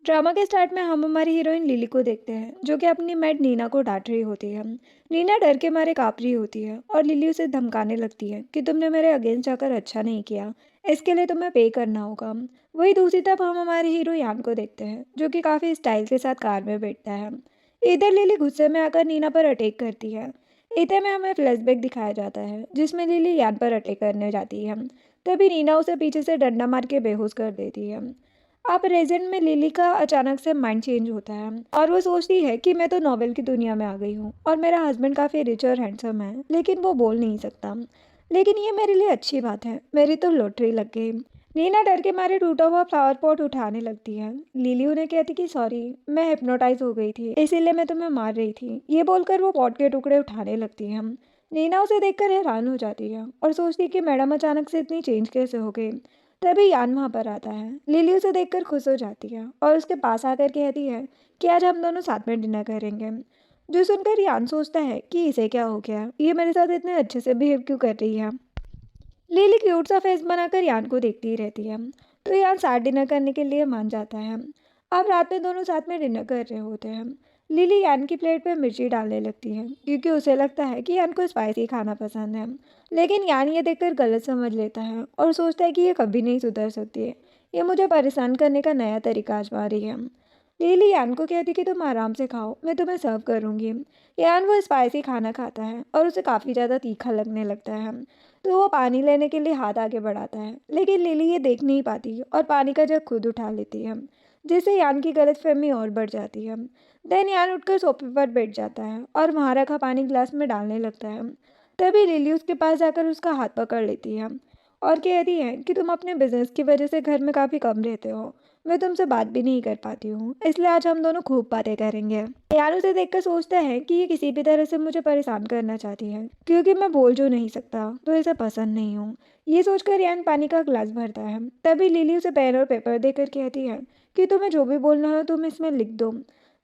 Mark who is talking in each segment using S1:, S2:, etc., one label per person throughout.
S1: Drama के start में हम हमारी हीरोइन लिली को देखते हैं जो कि अपनी मेड नीना को डांट रही होती है। नीना डर के मारे कांप रही होती है और लिली उसे धमकाने लगती है कि तुमने मेरे अगेंस्ट जाकर अच्छा नहीं किया, इसके लिए तुम्हें पे करना होगा। वही दूसरी तरफ हम हमारे हीरो यान को देखते हैं जो कि काफ़ी स्टाइल के साथ कार में बैठता है। इधर लिली गुस्से में आकर नीना पर अटैक करती है। इधर में हमें फ्लैशबैक दिखाया जाता है जिसमें लिली यान पर अटैक करने जाती है। तभी नीना उसे पीछे से डंडा मार के बेहोश कर देती है। अब प्रेजेंट में लिली का अचानक से माइंड चेंज होता है और वो सोचती है कि मैं तो नॉवेल की दुनिया में आ गई हूँ और मेरा हस्बैंड काफ़ी रिच और हैंडसम है, लेकिन वो बोल नहीं सकता। लेकिन ये मेरे लिए अच्छी बात है, मेरी तो लॉटरी लग गई। नीना डर के मारे टूटा हुआ फ्लावर पॉट उठाने लगती है। लिली उन्हें कहती कि सॉरी, मैं हिप्नोटाइज हो गई थी इसीलिए मैं तुम्हें मार रही थी। ये बोलकर वो पॉट के टुकड़े उठाने लगती है। नीना उसे देखकर हैरान हो जाती है और सोचती है कि मैडम अचानक से इतनी चेंज कैसे हो गई। तभी यान वहाँ पर आता है। लिली उसे देखकर खुश हो जाती है और उसके पास आकर कहती है कि आज हम दोनों साथ में डिनर करेंगे। जो सुनकर यान सोचता है कि इसे क्या हो गया, ये मेरे साथ इतने अच्छे से बिहेव क्यों कर रही है। लिली क्यूट सा फेस बनाकर यान को देखती ही रहती है। तो यान साथ डिनर करने के लिए मान जाता है। अब रात में दोनों साथ में डिनर कर रहे होते हैं। लिली यान की प्लेट पे मिर्ची डालने लगती है क्योंकि उसे लगता है कि यान को स्पाइसी खाना पसंद है। लेकिन यान ये देखकर गलत समझ लेता है और सोचता है कि ये कभी नहीं सुधर सकती है। ये मुझे परेशान करने का नया तरीका आजमा रही है। लिली यान को कहती कि तुम आराम से खाओ, मैं तुम्हें सर्व करूंगी। यान वो स्पाइसी खाना खाता है और उसे काफ़ी ज़्यादा तीखा लगने लगता है। तो वो पानी लेने के लिए हाथ आगे बढ़ाता है, लेकिन लिली ये देख नहीं पाती और पानी का जग खुद उठा लेती है, जिससे यान की गलतफहमी और बढ़ जाती है। देन यान उठकर सोफे पर बैठ जाता है और वहाँ रखा पानी ग्लास में डालने लगता है। तभी लिली उसके पास जाकर उसका हाथ पकड़ लेती है और कहती है कि तुम अपने बिजनेस की वजह से घर में काफ़ी कम रहते हो, मैं तुमसे बात भी नहीं कर पाती हूँ, इसलिए आज हम दोनों खूब बातें करेंगे। यार उसे देखकर सोचता है कि ये किसी भी तरह से मुझे परेशान करना चाहती है क्योंकि मैं बोल जो नहीं सकता तो इसे पसंद नहीं हूँ। ये सोचकर यान पानी का ग्लास भरता है। तभी लिली उसे पेन और पेपर देकर कहती है कि तुम्हें जो भी बोलना हो तुम इसमें लिख दो।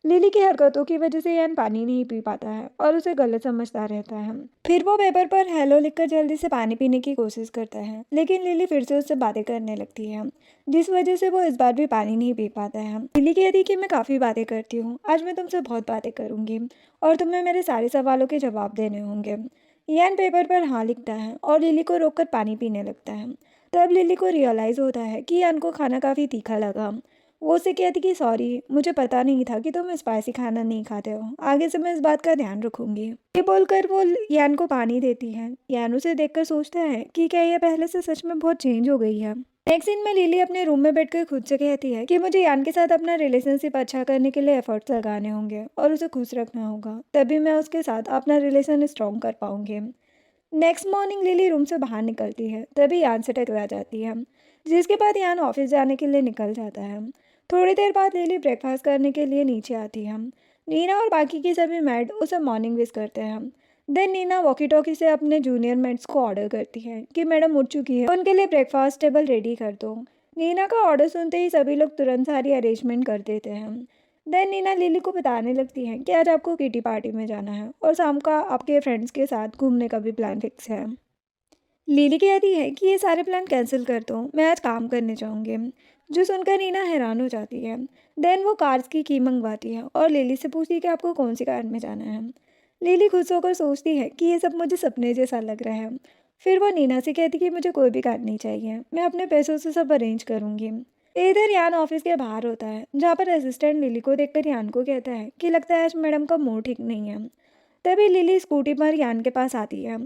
S1: लिली की हरकतों की वजह से यान पानी नहीं पी पाता है और उसे गलत समझता रहता है। फिर वो पेपर पर हेलो लिखकर जल्दी से पानी पीने की कोशिश करता है, लेकिन लिली फिर से उससे बातें करने लगती है, जिस वजह से वो इस बार भी पानी नहीं पी पाता है। लिली कहती कि मैं काफ़ी बातें करती हूँ, आज मैं तुमसे बहुत बातें करूँगी और तुम्हें मेरे सारे सवालों के जवाब देने होंगे। यान पेपर पर हाँ लिखता है और लिली को रोककर पानी पीने लगता है। तब लिली को रियलाइज़ होता है कि यान को खाना काफ़ी तीखा लगा। वो उसे कहती कि सॉरी, मुझे पता नहीं था कि तुम स्पाइसी खाना नहीं खाते हो, आगे से मैं इस बात का ध्यान रखूंगी। ये बोलकर वो यान को पानी देती है। यान उसे देखकर सोचता है कि क्या ये पहले से सच में बहुत चेंज हो गई है। नेक्स्ट सीन में लिली अपने रूम में बैठकर खुद से कहती है कि मुझे यान के साथ अपना रिलेशनशिप अच्छा करने के लिए एफर्ट्स लगाने होंगे और उसे खुश रखना होगा, तभी मैं उसके साथ अपना रिलेशन स्ट्रॉन्ग कर पाऊंगी। नेक्स्ट मॉर्निंग लिली रूम से बाहर निकलती है, तभी यान से टकरा जाती है, जिसके बाद यान ऑफिस जाने के लिए निकल जाता है। थोड़ी देर बाद लिली ब्रेकफास्ट करने के लिए नीचे आती है। नीना और बाकी की सभी मेड उसे मॉर्निंग विश करते हैं। देन नीना वॉकी टॉकी से अपने जूनियर मेड्स को ऑर्डर करती है कि मैडम उठ चुकी है, उनके लिए ब्रेकफास्ट टेबल रेडी कर दो। नीना का ऑर्डर सुनते ही सभी लोग तुरंत सारी अरेंजमेंट कर देते हैं। देन नीना लिली को बताने लगती है कि आज आपको किटी पार्टी में जाना है और शाम का आपके फ्रेंड्स के साथ घूमने का भी प्लान फिक्स है। लिली कहती है कि ये सारे प्लान कैंसिल कर दो, मैं आज काम करने जाऊंगी। जो सुनकर नीना हैरान हो जाती है। देन वो कार्स की मंगवाती है और लिली से पूछती है कि आपको कौन सी कार में जाना है। लिली खुश होकर सोचती है कि ये सब मुझे सपने जैसा लग रहा है। फिर वो नीना से कहती कि मुझे कोई भी कार नहीं चाहिए, मैं अपने पैसों से सब अरेंज करूंगी। इधर यान ऑफिस के बाहर होता है जहाँ पर असिस्टेंट लिली को देखकर यान को कहता है कि लगता है आज मैडम का मूड ठीक नहीं है। तभी लिली स्कूटी पर यान के पास आती है।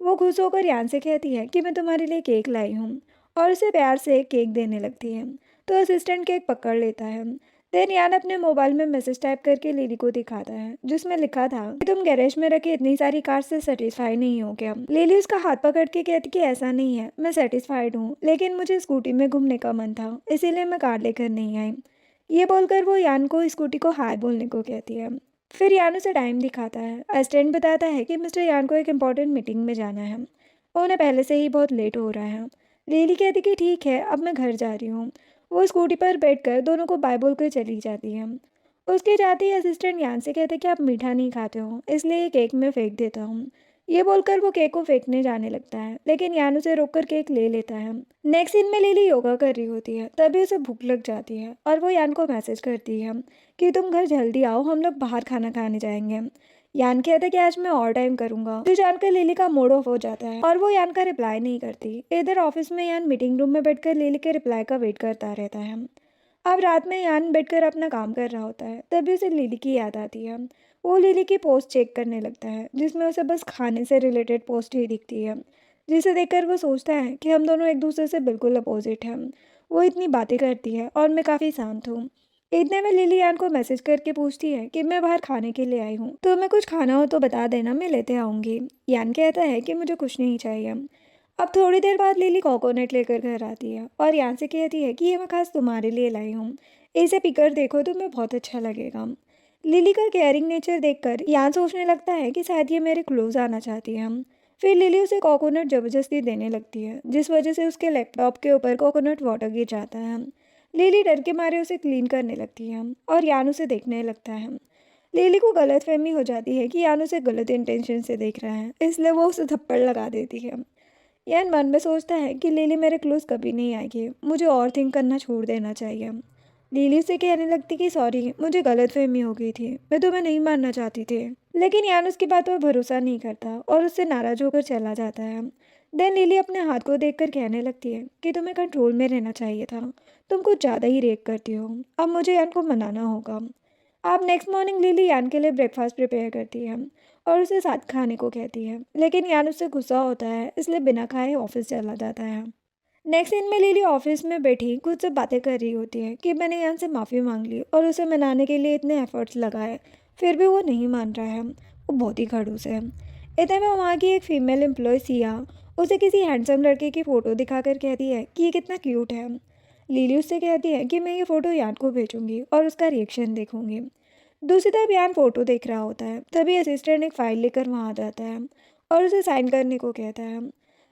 S1: वो खुश होकर यान से कहती है कि मैं तुम्हारे लिए केक लाई हूँ और उसे प्यार से एक केक देने लगती है। तो असिस्टेंट केक पकड़ लेता है। देन यान अपने मोबाइल में मैसेज टाइप करके लिली को दिखाता है जिसमें लिखा था कि तुम गैरेज में रखी इतनी सारी कार से सेटिस्फाई नहीं हो क्या। लिली उसका हाथ पकड़ के कहती कि ऐसा नहीं है, मैं सेटिस्फाइड हूँ, लेकिन मुझे स्कूटी में घूमने का मन था इसीलिए मैं कार लेकर नहीं आई। ये बोलकर वो यान को स्कूटी को हाय बोलने को कहती है। फिर यान उसे टाइम दिखाता है। असिस्टेंट बताता है कि मिस्टर यान को एक इम्पॉर्टेंट मीटिंग में जाना है, उन्हें पहले से ही बहुत लेट हो रहा है। लिली कहती कि ठीक है, अब मैं घर जा रही हूँ। वो स्कूटी पर बैठकर दोनों को बाय बोल कर चली जाती है। उसके जाते ही असिस्टेंट यान से कहते कि आप मीठा नहीं खाते हो, इसलिए ये केक में फेंक देता हूँ। ये बोलकर वो केक को फेंकने जाने लगता है, लेकिन यान उसे रोककर केक ले लेता है। नेक्स्ट सीन में लिली योगा कर रही होती है, तभी उसे भूख लग जाती है और वो यान को मैसेज करती है कि तुम घर जल्दी आओ, हम लोग बाहर खाना खाने जाएंगे। यान कहता है कि आज मैं और टाइम करूंगा, जो जानकर लिली का मूड ऑफ हो जाता है और वो यान का रिप्लाई नहीं करती। इधर ऑफिस में यान मीटिंग रूम में बैठकर लिली के रिप्लाई का वेट करता रहता है। अब रात में यान बैठकर अपना काम कर रहा होता है, तभी उसे लिली की याद आती है। वो लिली की पोस्ट चेक करने लगता है, जिसमें उसे बस खाने से रिलेटेड पोस्ट ही दिखती है, जिसे देखकर वो सोचता है कि हम दोनों एक दूसरे से बिल्कुल अपोजिट हैं। वो इतनी बातें करती है और मैं काफ़ी शांत हूँ। इतने में लिली यान को मैसेज करके पूछती है कि मैं बाहर खाने के लिए आई हूँ, तो मैं कुछ खाना हो तो बता देना, मैं लेते आऊँगी। यान कहता है कि मुझे कुछ नहीं चाहिए। अब थोड़ी देर बाद लिली कोकोनट लेकर घर आती है और यान से कहती है कि ये मैं खास तुम्हारे लिए लाई हूँ, इसे पीकर देखो, तुम्हें बहुत अच्छा लगेगा। लिली का केयरिंग नेचर देखकर यान सोचने लगता है कि शायद ये मेरे क्लोज आना चाहती है। फिर लिली उसे कोकोनट जबरदस्ती देने लगती है, जिस वजह से उसके लैपटॉप के ऊपर कोकोनट वाटर गिर जाता है। लिली डर के मारे उसे क्लीन करने लगती है और यान उसे देखने लगता है। लिली को गलतफहमी हो जाती है कि यान उसे गलत इंटेंशन से देख रहा है, इसलिए वो उसे थप्पड़ लगा देती है। यान मन में सोचता है कि लिली मेरे क्लोज कभी नहीं आएगी, मुझे और थिंक करना छोड़ देना चाहिए। लिली से कहने लगती कि सॉरी, मुझे गलतफहमी हो गई थी, मैं तुम्हें नहीं मानना चाहती थी। लेकिन यान उसकी बात पर भरोसा नहीं करता और उससे नाराज होकर चला जाता है। देन लिली अपने हाथ को देखकर कहने लगती है कि तुम्हें कंट्रोल में रहना चाहिए था, तुम कुछ ज़्यादा ही रेक करती हो, अब मुझे यान को मनाना होगा। आप नेक्स्ट मॉर्निंग लिली यान के लिए ब्रेकफास्ट प्रिपेयर करती है और उसे साथ खाने को कहती है, लेकिन यान उससे गुस्सा होता है, इसलिए बिना खाए ऑफिस चला जाता है। नेक्स्ट सीन में लिली ऑफिस में बैठी खुद से बातें कर रही होती है कि मैंने यान से माफ़ी मांग ली और उसे मनाने के लिए इतने एफर्ट्स लगाए, फिर भी वो नहीं मान रहा है, वो बहुत ही खड़ूस है। इतने में वहाँ की एक फीमेल एम्प्लॉय सिया उसे किसी हैंडसम लड़के की फ़ोटो दिखाकर कहती है कि ये कितना क्यूट है। लिली उससे कहती है कि मैं ये फ़ोटो यान को भेजूंगी और उसका रिएक्शन देखूंगी। दूसरी तरफ यान फ़ोटो देख रहा होता है, तभी असिस्टेंट एक फ़ाइल लेकर वहाँ आ जाता है और उसे साइन करने को कहता है।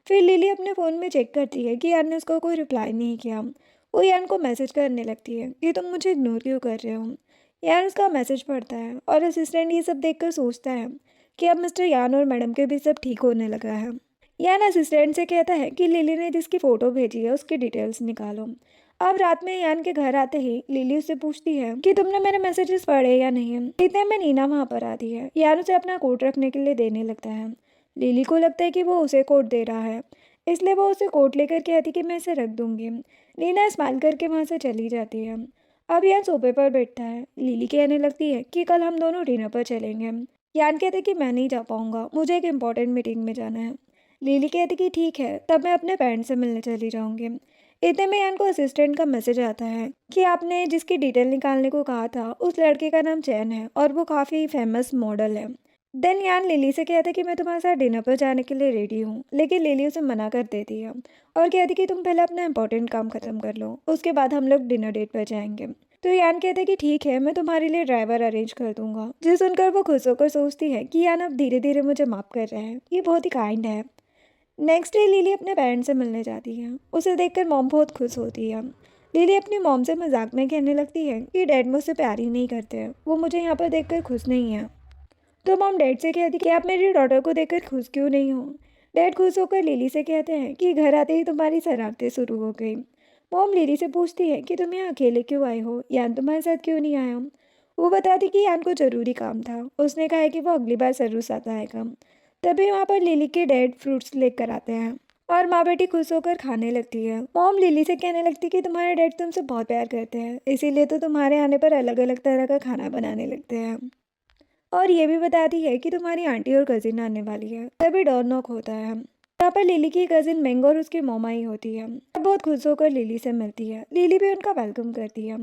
S1: फिर लिली अपने फ़ोन में चेक करती है कि यान ने उसको कोई रिप्लाई नहीं किया। वो यान को मैसेज करने लगती है कि तुम मुझे इग्नोर क्यों कर रहे हो। यान उसका मैसेज पढ़ता है और असिस्टेंट ये सब देखकर सोचता है कि अब मिस्टर यान और मैडम के भी सब ठीक होने लगा है। यान असिस्टेंट से कहता है कि लिली ने जिसकी फ़ोटो भेजी है उसकी डिटेल्स निकालो। अब रात में यान के घर आते ही लिली उससे पूछती है कि तुमने मेरे मैसेजेस पढ़े या नहीं। इतने में नीना वहाँ पर आती है। यान उसे अपना कोट रखने के लिए देने लगता है। लिली को लगता है कि वो उसे कोट दे रहा है, इसलिए वो उसे कोट लेकर कहती कि मैं इसे रख दूंगी। नीना स्माइल करके वहाँ से चली जाती है। अब यान सोफे पर बैठता है। लिली कहने लगती है कि कल हम दोनों डिनर पर चलेंगे। यान कहते कि मैं नहीं जा पाऊंगा, मुझे एक इम्पोर्टेंट मीटिंग में जाना है। लिली कहती कि ठीक है, तब मैं अपने पेरेंट्स से मिलने चली जाऊंगी। इतने में यान को असिस्टेंट का मैसेज आता है कि आपने जिसकी डिटेल निकालने को कहा था उस लड़के का नाम चैन है और वो काफ़ी फेमस मॉडल है। देन यान लिली से कहता है कि मैं तुम्हारे साथ डिनर पर जाने के लिए रेडी हूँ, लेकिन लिली उसे मना कर देती है और कहती कि तुम पहले अपना इंपॉर्टेंट काम खत्म कर लो, उसके बाद हम लोग डिनर डेट पर जाएंगे। तो यान कहते हैं कि ठीक है, मैं तुम्हारे लिए ड्राइवर अरेंज कर दूंगा। जो सुनकर वो खुश होकर सोचती है कि यान अब धीरे धीरे मुझे माफ़ कर रहा है, ये बहुत ही काइंड है। नेक्स्ट डे लिली अपने पेरेंट्स से मिलने जाती है। उसे देखकर मॉम बहुत खुश होती है। लिली अपनी मॉम से मजाक में कहने लगती है कि डैड मुझसे प्यार ही नहीं करते हैं, वो मुझे यहाँ पर देखकर खुश नहीं है। तो मॉम डैड से कहती कि आप मेरी डॉटर को देखकर खुश क्यों नहीं हो। डैड खुश होकर लिली से कहते हैं कि घर आते ही तुम्हारी शरारतें शुरू हो गई। मॉम लिली से पूछती है कि तुम यहाँ अकेले क्यों आए हो, यान तुम्हारे साथ क्यों नहीं आया। वो बताती कि यान को ज़रूरी काम था, उसने कहा है कि वो अगली बार ज़रूर साथ आएगा। तभी वहाँ पर लिली के डैड फ्रूट्स लेकर आते हैं और माँ बेटी खुश होकर खाने लगती है। मॉम लिली से कहने लगती कि तुम्हारे डैड तुमसे बहुत प्यार करते हैं, इसीलिए तो तुम्हारे आने पर अलग अलग तरह का खाना बनाने लगते हैं। और ये भी बताती है कि तुम्हारी आंटी और कजिन आने वाली है। तभी डोर नॉक होता है। यहाँ पर लिली की कजिन मैंगो और उसकी मोमा ही होती है। अब बहुत खुश होकर लिली से मिलती है। लिली भी उनका वेलकम करती है।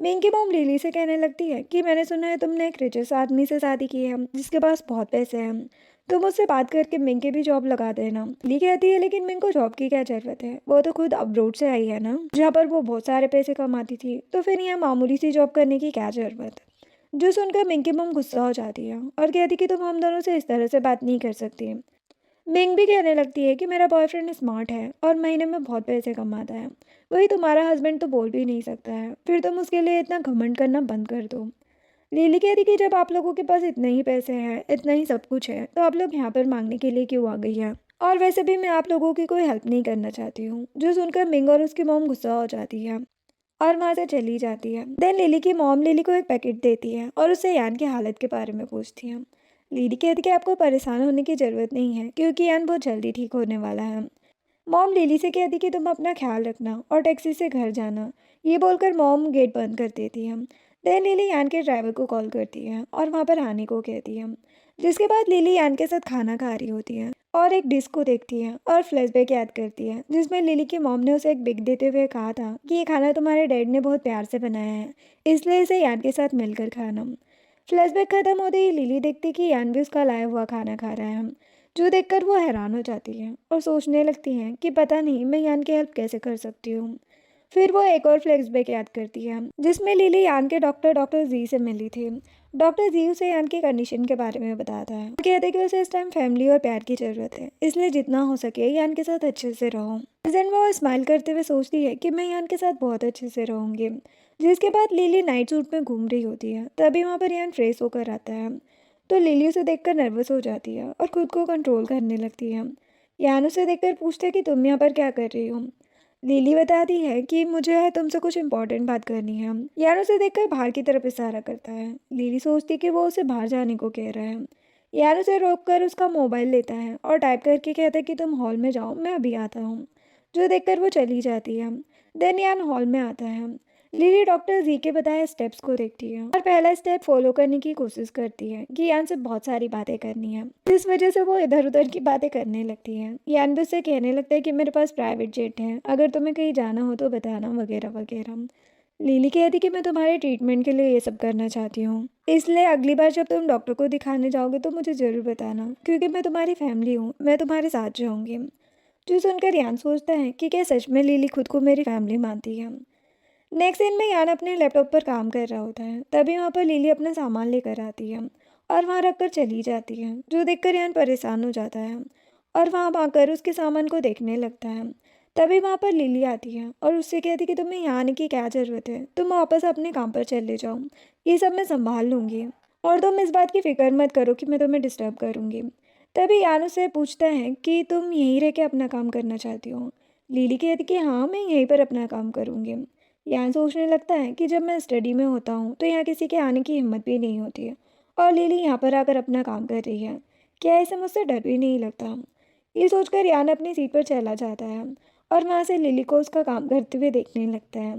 S1: मिंग की मोम लिली से कहने लगती है कि मैंने सुना है तुमने एक रिचेस आदमी से शादी की है जिसके पास बहुत पैसे हैं, तुम उससे बात करके मिंग की भी जॉब लगा देना। लिली कहती है लेकिन मिंग को जॉब की क्या जरूरत है, वो तो खुद अब्रोड से आई है ना, जहाँ पर वो बहुत सारे पैसे कमाती थी, तो फिर यहाँ मामूली सी जॉब करने की क्या जरूरत। जो सुनकर मिंग की मम गुस्सा हो जाती है और कहती कि तुम हम दोनों से इस तरह से बात नहीं कर सकती। मिंग भी कहने लगती है कि मेरा बॉयफ्रेंड स्मार्ट है और महीने में बहुत पैसे कमाता है, वही तुम्हारा हस्बैंड तो बोल भी नहीं सकता है, फिर तुम उसके लिए इतना घमंड करना बंद कर दो। लिली कहती कि जब आप लोगों के पास इतने ही पैसे हैं, इतना ही सब कुछ है, तो आप लोग यहाँ पर मांगने के लिए क्यों आ गई हैं? और वैसे भी मैं आप लोगों की कोई हेल्प नहीं करना चाहती हूँ। जो सुनकर मिंग और उसकी मॉम गुस्सा हो जाती है और वहाँ से चली जाती है। देन लिली की मॉम लिली को एक पैकेट देती है और उससे यान की हालत के बारे में पूछती है। लिली कहती कि आपको परेशान होने की ज़रूरत नहीं है क्योंकि यान बहुत जल्दी ठीक होने वाला है। मॉम लिली से कहती कि तुम अपना ख्याल रखना और टैक्सी से घर जाना। ये बोलकर मॉम गेट बंद कर देती है। देन लिली यान के ड्राइवर को कॉल करती है और वहाँ पर आने को कहती है। जिसके बाद लिली यान के साथ खाना खा रही होती है और एक डिश को देखती है और फ्लैशबैक याद करती है जिसमें लिली की मॉम ने उसे एक बिग देते हुए कहा था कि ये खाना तुम्हारे डैड ने बहुत प्यार से बनाया है, इसलिए इसे यान के साथ मिलकर खाना। फ्लैशबैक खत्म होते ही लिली देखती कि यान भी उसका लाया हुआ खाना खा रहा है, जो देखकर वो हैरान हो जाती है और सोचने लगती हैं कि पता नहीं मैं यान की हेल्प कैसे कर सकती हूँ। फिर वो एक और फ्लैशबैक याद करती है जिसमें लिली यान के डॉक्टर जी से मिली थी। डॉक्टर जी उसे यान की कंडीशन के बारे में बताता है। वो कहते हैं कि उसे इस टाइम फैमिली और प्यार की ज़रूरत है, इसलिए जितना हो सके यान के साथ अच्छे से रहो। इस दिन वो स्माइल करते हुए सोचती है कि मैं यान के साथ बहुत अच्छे से रहूँगी। जिसके बाद लिली नाइट सूट में घूम रही होती है, तभी वहाँ पर यान फ्रेश होकर आता है। तो लिली उसे देखकर नर्वस हो जाती है और खुद को कंट्रोल करने लगती है। यान उसे देखकर पूछते है कि तुम यहाँ पर क्या कर रही हो। लिली बताती है कि मुझे तुमसे कुछ इम्पोर्टेंट बात करनी है। यान उसे देखकर बाहर की तरफ इशारा करता है। लिली सोचती कि वो उसे बाहर जाने को कह रहा है। यान उसे रोककर उसका मोबाइल लेता है और टाइप करके कहता है कि तुम हॉल में जाओ, मैं अभी आता हूँ। जो देखकर वो चली जाती है। देन यान हॉल में आता है। लिली डॉक्टर जी के बताए स्टेप्स को देखती है और पहला स्टेप फॉलो करने की कोशिश करती है कि यान से बहुत सारी बातें करनी है। इस वजह से वो इधर उधर की बातें करने लगती है। यान भी उससे कहने लगता है कि मेरे पास प्राइवेट जेट है, अगर तुम्हें कहीं जाना हो तो बताना, वगैरह वगैरह। लिली कहती कि मैं तुम्हारे ट्रीटमेंट के लिए ये सब करना चाहती हूँ, इसलिए अगली बार जब तुम डॉक्टर को दिखाने जाओगे तो मुझे ज़रूर बताना, क्योंकि मैं तुम्हारी फैमिली हूँ, मैं तुम्हारे साथ रहूँगी। जो सुनकर यान सोचता है कि क्या सच में लिली खुद को मेरी फैमिली मानती है। नेक्स्ट सीन में यान अपने लैपटॉप पर काम कर रहा होता है, तभी वहाँ पर लिली अपना सामान लेकर आती है और वहाँ रखकर चली जाती है। जो देखकर यान परेशान हो जाता है और वहाँ आकर उसके सामान को देखने लगता है। तभी वहाँ पर लिली आती है और उससे कहती कि तुम्हें यहाँ आने की क्या ज़रूरत है, तुम वापस अपने काम पर चले जाओ, ये सब मैं संभाल लूँगी और तुम इस बात की फिक्र मत करो कि मैं तुम्हें डिस्टर्ब करूँगी। तभी यान उससे पूछता है कि तुम यहीं रह के अपना काम करना चाहती हो। लिली कहती कि हाँ, मैं यहीं पर अपना काम करूँगी। यान सोचने लगता है कि जब मैं स्टडी में होता हूँ तो यहाँ किसी के आने की हिम्मत भी नहीं होती है और लिली यहाँ पर आकर अपना काम कर रही है, क्या इसे मुझसे डर भी नहीं लगता। ये सोचकर यान अपनी सीट पर चला जाता है और वहाँ से लिली को उसका काम करते हुए देखने लगता है।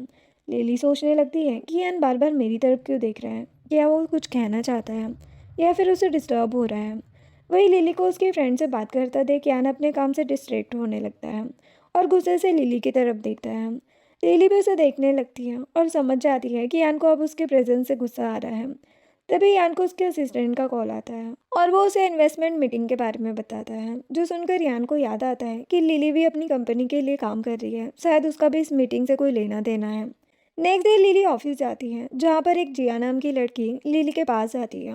S1: लिली सोचने लगती है कि यान बार बार मेरी तरफ क्यों देख रहा है, क्या वो कुछ कहना चाहता है या फिर उसे डिस्टर्ब हो रहा है। वही लिली को उसके फ्रेंड से बात करता देख यान अपने काम से डिस्ट्रैक्ट होने लगता है और गुस्से से लिली की तरफ देखता है। लिली भी उसे देखने लगती है और समझ जाती है कि यान को अब उसके प्रेजेंस से गुस्सा आ रहा है। तभी यान को उसके असिस्टेंट का कॉल आता है और वो उसे इन्वेस्टमेंट मीटिंग के बारे में बताता है। जो सुनकर यान को याद आता है कि लिली भी अपनी कंपनी के लिए काम कर रही है, शायद उसका भी इस मीटिंग से कोई लेना देना है। नेक्स्ट डे लिली ऑफिस जाती है जहाँ पर एक जिया नाम की लड़की लिली के पास आती है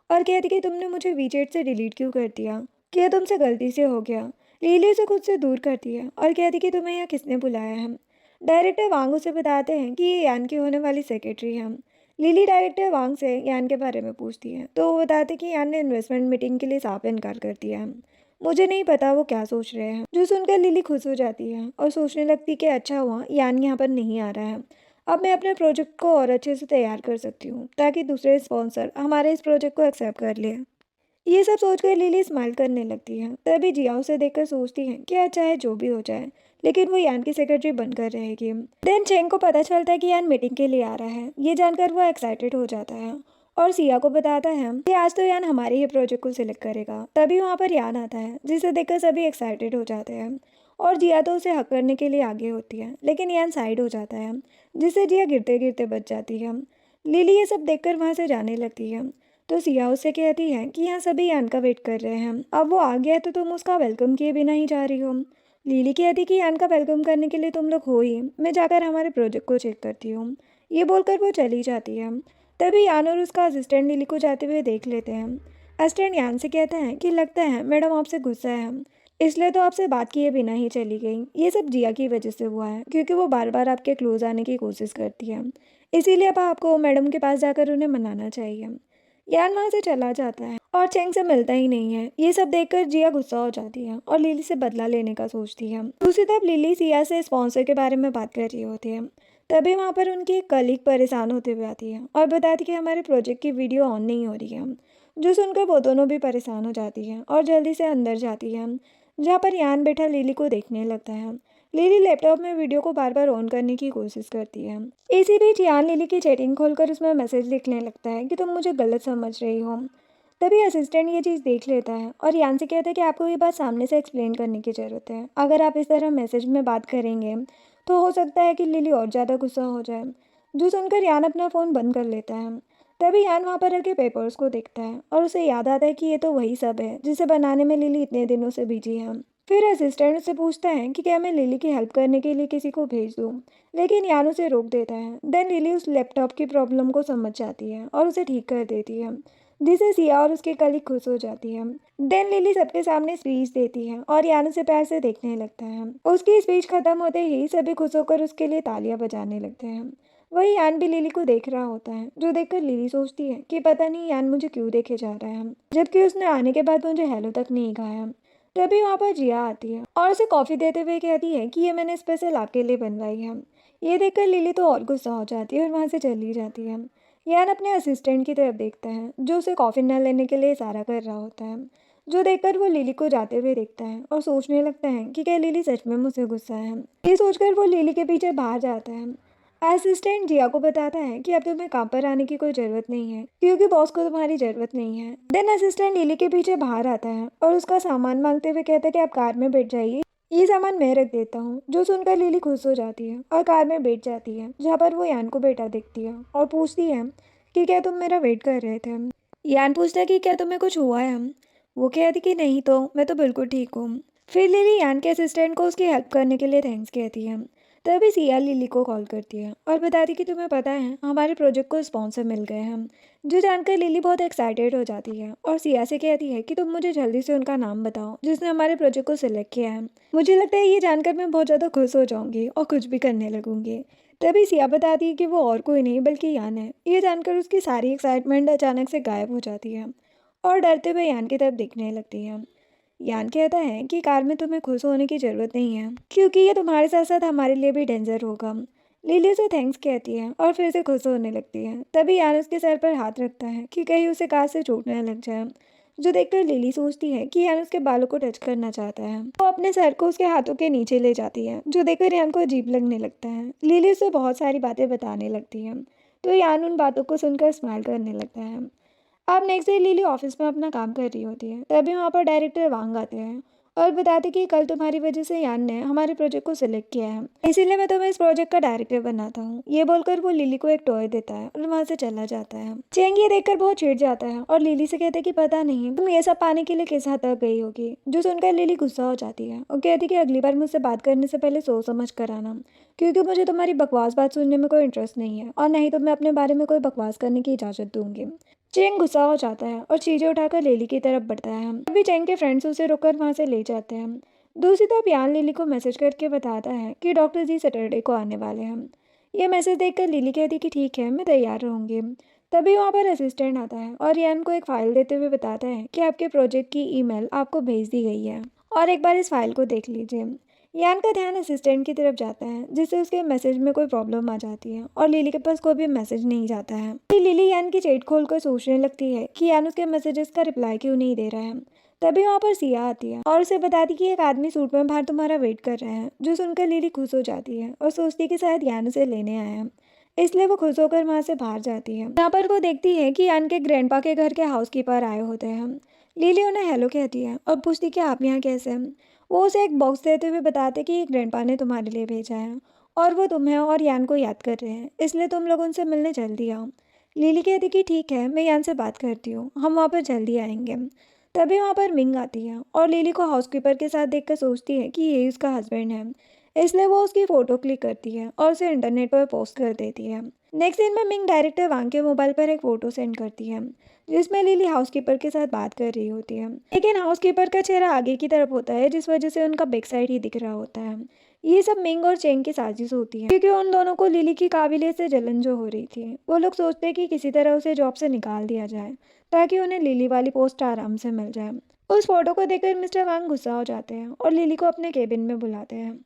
S1: और कहती कि तुमने मुझे वीचेट से डिलीट क्यों कर दिया, क्या तुमसे गलती से हो गया। लिली उसे खुद से दूर करती है और कहती कि तुम्हें यहाँ किसने बुलाया है। डायरेक्टर वांग उसे बताते हैं कि ये यान की होने वाली सेक्रेटरी है। लिली डायरेक्टर वांग से यान के बारे में पूछती है तो वो बताते कि यान ने इन्वेस्टमेंट मीटिंग के लिए साफ इनकार कर दिया है। मुझे नहीं पता वो क्या सोच रहे हैं। जो सुनकर लिली खुश हो जाती है और सोचने लगती कि अच्छा हुआ यान यहाँ पर नहीं आ रहा है, अब मैं अपने प्रोजेक्ट को और अच्छे से तैयार कर सकती हूँ ताकि दूसरे स्पॉन्सर हमारे इस प्रोजेक्ट को एक्सेप्ट कर ले। ये सब सोचकर लिली स्माइल करने लगती है। तभी जिया उसे देखकर सोचती है कि चाहे जो भी हो जाए लेकिन वो यान की सेक्रेटरी बनकर रहेगी। देन चेंग को पता चलता है कि यान मीटिंग के लिए आ रहा है। ये जानकर वो एक्साइटेड हो जाता है और सिया को बताता है कि आज तो यान हमारे ही प्रोजेक्ट को सिलेक्ट करेगा। तभी वहाँ पर यान आता है जिसे देखकर सभी एक्साइटेड हो जाते हैं और जिया तो उसे हक करने के लिए आगे होती है, लेकिन यान साइड हो जाता है जिससे जिया गिरते गिरते बच जाती है। लिली ये सब देखकर वहाँ से जाने लगती है तो सिया उससे कहती है कि यहाँ सभी यान का वेट कर रहे हैं, अब वो आ गया है तो तुम उसका वेलकम किए बिना ही जा रही हो। लिली कहती कि यान का वेलकम करने के लिए तुम लोग हो ही, मैं जाकर हमारे प्रोजेक्ट को चेक करती हूँ। ये बोलकर वो चली जाती है। तभी यान और उसका असिस्टेंट लिली को जाते हुए देख लेते हैं। असिस्टेंट यान से कहता है कि लगता है मैडम आपसे गुस्सा है, इसलिए तो आपसे बात किए बिना ही चली गई। ये सब जिया की वजह से हुआ है क्योंकि वो बार बार आपके क्लोज आने की कोशिश करती है, इसीलिए अब आपको मैडम के पास जाकर उन्हें मनाना चाहिए। यान वहाँ से चला जाता है और चेंग से मिलता ही नहीं है। ये सब देखकर जिया गुस्सा हो जाती है और लिली से बदला लेने का सोचती है। दूसरी तरफ लिली सिया से स्पॉन्सर के बारे में बात कर रही होती है। तभी वहाँ पर उनकी एक कलीग परेशान होते हुए आती है और बताती है कि हमारे प्रोजेक्ट की वीडियो ऑन नहीं हो रही है। जो सुनकर वो दोनों भी परेशान हो जाती है और जल्दी से अंदर जाती है, जहाँ पर यान बैठा लिली को देखने लगता है। लिली लैपटॉप में वीडियो को बार बार ऑन करने की कोशिश करती है। इसी बीच यान लिली की चैटिंग खोलकर उसमें मैसेज लिखने लगता है कि तुम मुझे गलत समझ रही हो। तभी असिस्टेंट ये चीज़ देख लेता है और यान से कहता है कि आपको ये बात सामने से एक्सप्लेन करने की ज़रूरत है। अगर आप इस तरह मैसेज में बात करेंगे तो हो सकता है कि लिली और ज़्यादा गुस्सा हो जाए। जो सुनकर यान अपना फ़ोन बंद कर लेता है। तभी यान वहाँ पर रखे पेपर्स को देखता है और उसे याद आता है कि ये तो वही सब है जिसे बनाने में लिली इतने दिनों से बिजी है। फिर असिस्टेंट उससे पूछता है कि क्या मैं लिली की हेल्प करने के लिए किसी को भेज दूँ, लेकिन यान उसे रोक देता है। देन लिली उस लैपटॉप की प्रॉब्लम को समझ जाती है और उसे ठीक कर देती है, जिसे सिया और उसके कलीग खुश हो जाती है। देन लिली सबके सामने स्पीच देती है और यान उसे प्यार से देखने लगता है। उसकी स्पीच खत्म होते ही सभी खुश होकर उसके लिए तालियां बजाने लगते हैं। वही यान भी लिली को देख रहा होता है, जो देखकर लिली सोचती है कि पता नहीं यान मुझे क्यों देखे जा रहा है, जबकि उसने आने के बाद मुझे हेलो तक नहीं कहा। तभी वहाँ पर जिया आती है और उसे कॉफ़ी देते हुए कहती है कि ये मैंने स्पेशल आपके लिए बनवाई है। ये देखकर लिली तो और गुस्सा हो जाती है और वहाँ से चली जाती है। यान अपने असिस्टेंट की तरफ देखता है, जो उसे कॉफ़ी न लेने के लिए इशारा कर रहा होता है। जो देखकर वो लिली को जाते हुए देखता है और सोचने लगता है कि क्या लिली सच में मुझसे गुस्सा है। ये सोचकर वो लिली के पीछे बाहर जाता है। असिस्टेंट जिया को बताता है कि अब तुम्हें काम पर आने की कोई ज़रूरत नहीं है, क्योंकि बॉस को तुम्हारी ज़रूरत नहीं है। देन असिस्टेंट लिली के पीछे बाहर आता है और उसका सामान मांगते हुए कहता है कि आप कार में बैठ जाइए, ये सामान मैं रख देता हूँ। जो सुनकर लिली खुश हो जाती है और कार में बैठ जाती है, जहाँ पर वो यान को बैठा देखती है और पूछती है कि क्या तुम मेरा वेट कर रहे थे। यान पूछता है कि क्या तुम्हें कुछ हुआ है। वो कहती कि नहीं तो मैं तो बिल्कुल ठीक हूँ। फिर लिली यान के असिस्टेंट को उसकी हेल्प करने के लिए थैंक्स कहती है। तभी सिया लिली को कॉल करती है और बताती कि तुम्हें पता है हमारे प्रोजेक्ट को स्पॉन्सर मिल गए हैं। जो जानकर लिली बहुत एक्साइटेड हो जाती है और सिया से कहती है कि तुम मुझे जल्दी से उनका नाम बताओ जिसने हमारे प्रोजेक्ट को सिलेक्ट किया है। मुझे लगता है ये जानकर मैं बहुत ज़्यादा खुश हो जाऊंगी और कुछ भी करने लगूंगी। तभी सिया बताती है कि वो और कोई नहीं बल्कि यान है। ये जानकर उसकी सारी एक्साइटमेंट अचानक से गायब हो जाती है और डरते हुए यान की तरफ देखने लगती है। यान कहता है कि कार में तुम्हें खुश होने की ज़रूरत नहीं है, क्योंकि ये तुम्हारे साथ साथ हमारे लिए भी डेंजर होगा। लिली उसे थैंक्स कहती है और फिर से खुश होने लगती है। तभी यान उसके सर पर हाथ रखता है कि कहीं उसे कार से चोट न लग जाए। जो देखकर लिली सोचती है कि यान उसके बालों को टच करना चाहता है। वो अपने सर को उसके हाथों के नीचे ले जाती है, जो देखकर यान को अजीब लगने लगता है। लिली उसे बहुत सारी बातें बताने लगती है, तो यान उन बातों को सुनकर स्माइल करने लगता है। अब नेक्स्ट डे लिली ऑफिस में अपना काम कर रही होती है। तभी वहाँ पर डायरेक्टर वांग आते हैं और बताते कि कल तुम्हारी वजह से यान ने हमारे प्रोजेक्ट को सिलेक्ट किया है, इसीलिए मैं तुम्हें इस प्रोजेक्ट का डायरेक्टर बनाता हूँ। ये बोलकर वो लिली को एक टॉय देता है और वहाँ से चला जाता है। चेंग ये देखकर बहुत चिढ़ जाता है और लिली से कहते कि पता नहीं तुम ये सब पाने के लिए किस हद तक गई होगी। जो सुनकर लिली गुस्सा हो जाती है और कहती कि अगली बार मुझसे बात करने से पहले सोच समझ कर आना, क्योंकि मुझे तुम्हारी बकवास बात सुनने में कोई इंटरेस्ट नहीं है और ना ही तो मैं अपने बारे में कोई बकवास करने की इजाज़त दूंगी। चेंग गुस्सा हो जाता है और चीजें उठाकर लिली की तरफ बढ़ता है। अभी चेंग के फ्रेंड्स उसे रोककर वहां से ले जाते हैं। दूसरी तरफ यान लिली को मैसेज करके बताता है कि डॉक्टर जी सैटरडे को आने वाले हैं। ये मैसेज देखकर लिली कहती कि ठीक है मैं तैयार रहूंगी। तभी वहाँ पर असिस्टेंट आता है और यान को एक फाइल देते हुए बताता है कि आपके प्रोजेक्ट की ईमेल आपको भेज दी गई है और एक बार इस फाइल को देख लीजिए। यान का ध्यान असिस्टेंट की तरफ जाता है, जिससे उसके मैसेज में कोई प्रॉब्लम आ जाती है और लिली के पास कोई भी मैसेज नहीं जाता है। फिर लिली यान की चैट खोलकर सोचने लगती है कि यान उसके मैसेजेस का रिप्लाई क्यों नहीं दे रहा है। तभी वहाँ पर सिया आती है और उसे बताती कि एक आदमी सूट में बाहर तुम्हारा वेट कर रहा है। जो सुनकर लिली खुश हो जाती है और सोचती है कि शायद यान उसे लेने आया है, इसलिए वो खुश होकर वहाँ से बाहर जाती है। यहाँ पर वो देखती है कि यान के ग्रैंडपा के घर के हाउसकीपर आए होते हैं। लिली उन्हें हेलो कहती है और पूछती कि आप यहाँ कैसे हैं। वो उसे एक बॉक्स देते हुए बताते कि ये ग्रैंडपा ने तुम्हारे लिए भेजा है और वो तुम्हें और यान को याद कर रहे हैं, इसलिए तुम लोग उनसे मिलने जल्दी आओ। लिली कहती कि ठीक है मैं यान से बात करती हूँ, हम वहाँ पर जल्दी आएंगे। तभी वहाँ पर मिंग आती है और लिली को हाउसकीपर के साथ देखकर सोचती है कि ये उसका हस्बैंड है, इसलिए वो उसकी फ़ोटो क्लिक करती है और उसे इंटरनेट पर पोस्ट कर देती है। नेक्स्ट दिन में मिंग डायरेक्टर वांग के मोबाइल पर एक फ़ोटो सेंड करती है, जिसमें लिली हाउसकीपर के साथ बात कर रही होती है, लेकिन हाउसकीपर का चेहरा आगे की तरफ होता है, जिस वजह से उनका बैक साइड ही दिख रहा होता है। ये सब मिंग और चेंग की साजिश होती है, क्योंकि उन दोनों को लिली की काबिलियत से जलन जो हो रही थी। वो लोग सोचते हैं कि किसी तरह उसे जॉब से निकाल दिया जाए ताकि उन्हें लिली वाली पोस्ट आराम से मिल जाए। उस फोटो को देखकर मिस्टर वांग गुस्सा हो जाते हैं और लिली को अपने केबिन में बुलाते हैं।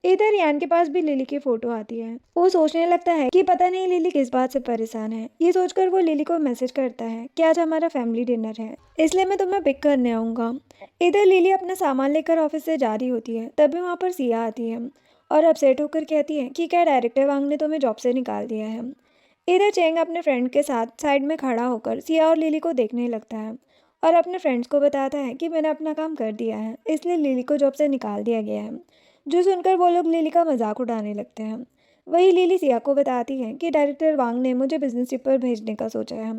S1: इधर यान के पास भी लिली की फोटो आती है। वो सोचने लगता है कि पता नहीं लिली किस बात से परेशान है। ये सोचकर वो लिली को मैसेज करता है कि आज हमारा फैमिली डिनर है, इसलिए मैं तुम्हें पिक करने आऊँगा। इधर लिली अपना सामान लेकर ऑफिस से जा रही होती है, तभी वहाँ पर सिया आती है और अपसेट होकर कहती है कि क्या डायरेक्टर वांग ने तुम्हें जॉब से निकाल दिया है। इधर चेंग अपने फ्रेंड के साथ साइड में खड़ा होकर सिया और लिली को देखने लगता है और अपने फ्रेंड्स को बताता है कि मैंने अपना काम कर दिया है, इसलिए लिली को जॉब से निकाल दिया गया है। जो सुनकर वो लोग लिली का मजाक उड़ाने लगते हैं। वही लिली सिया को बताती है कि डायरेक्टर वांग ने मुझे बिजनेस ट्रिप पर भेजने का सोचा है,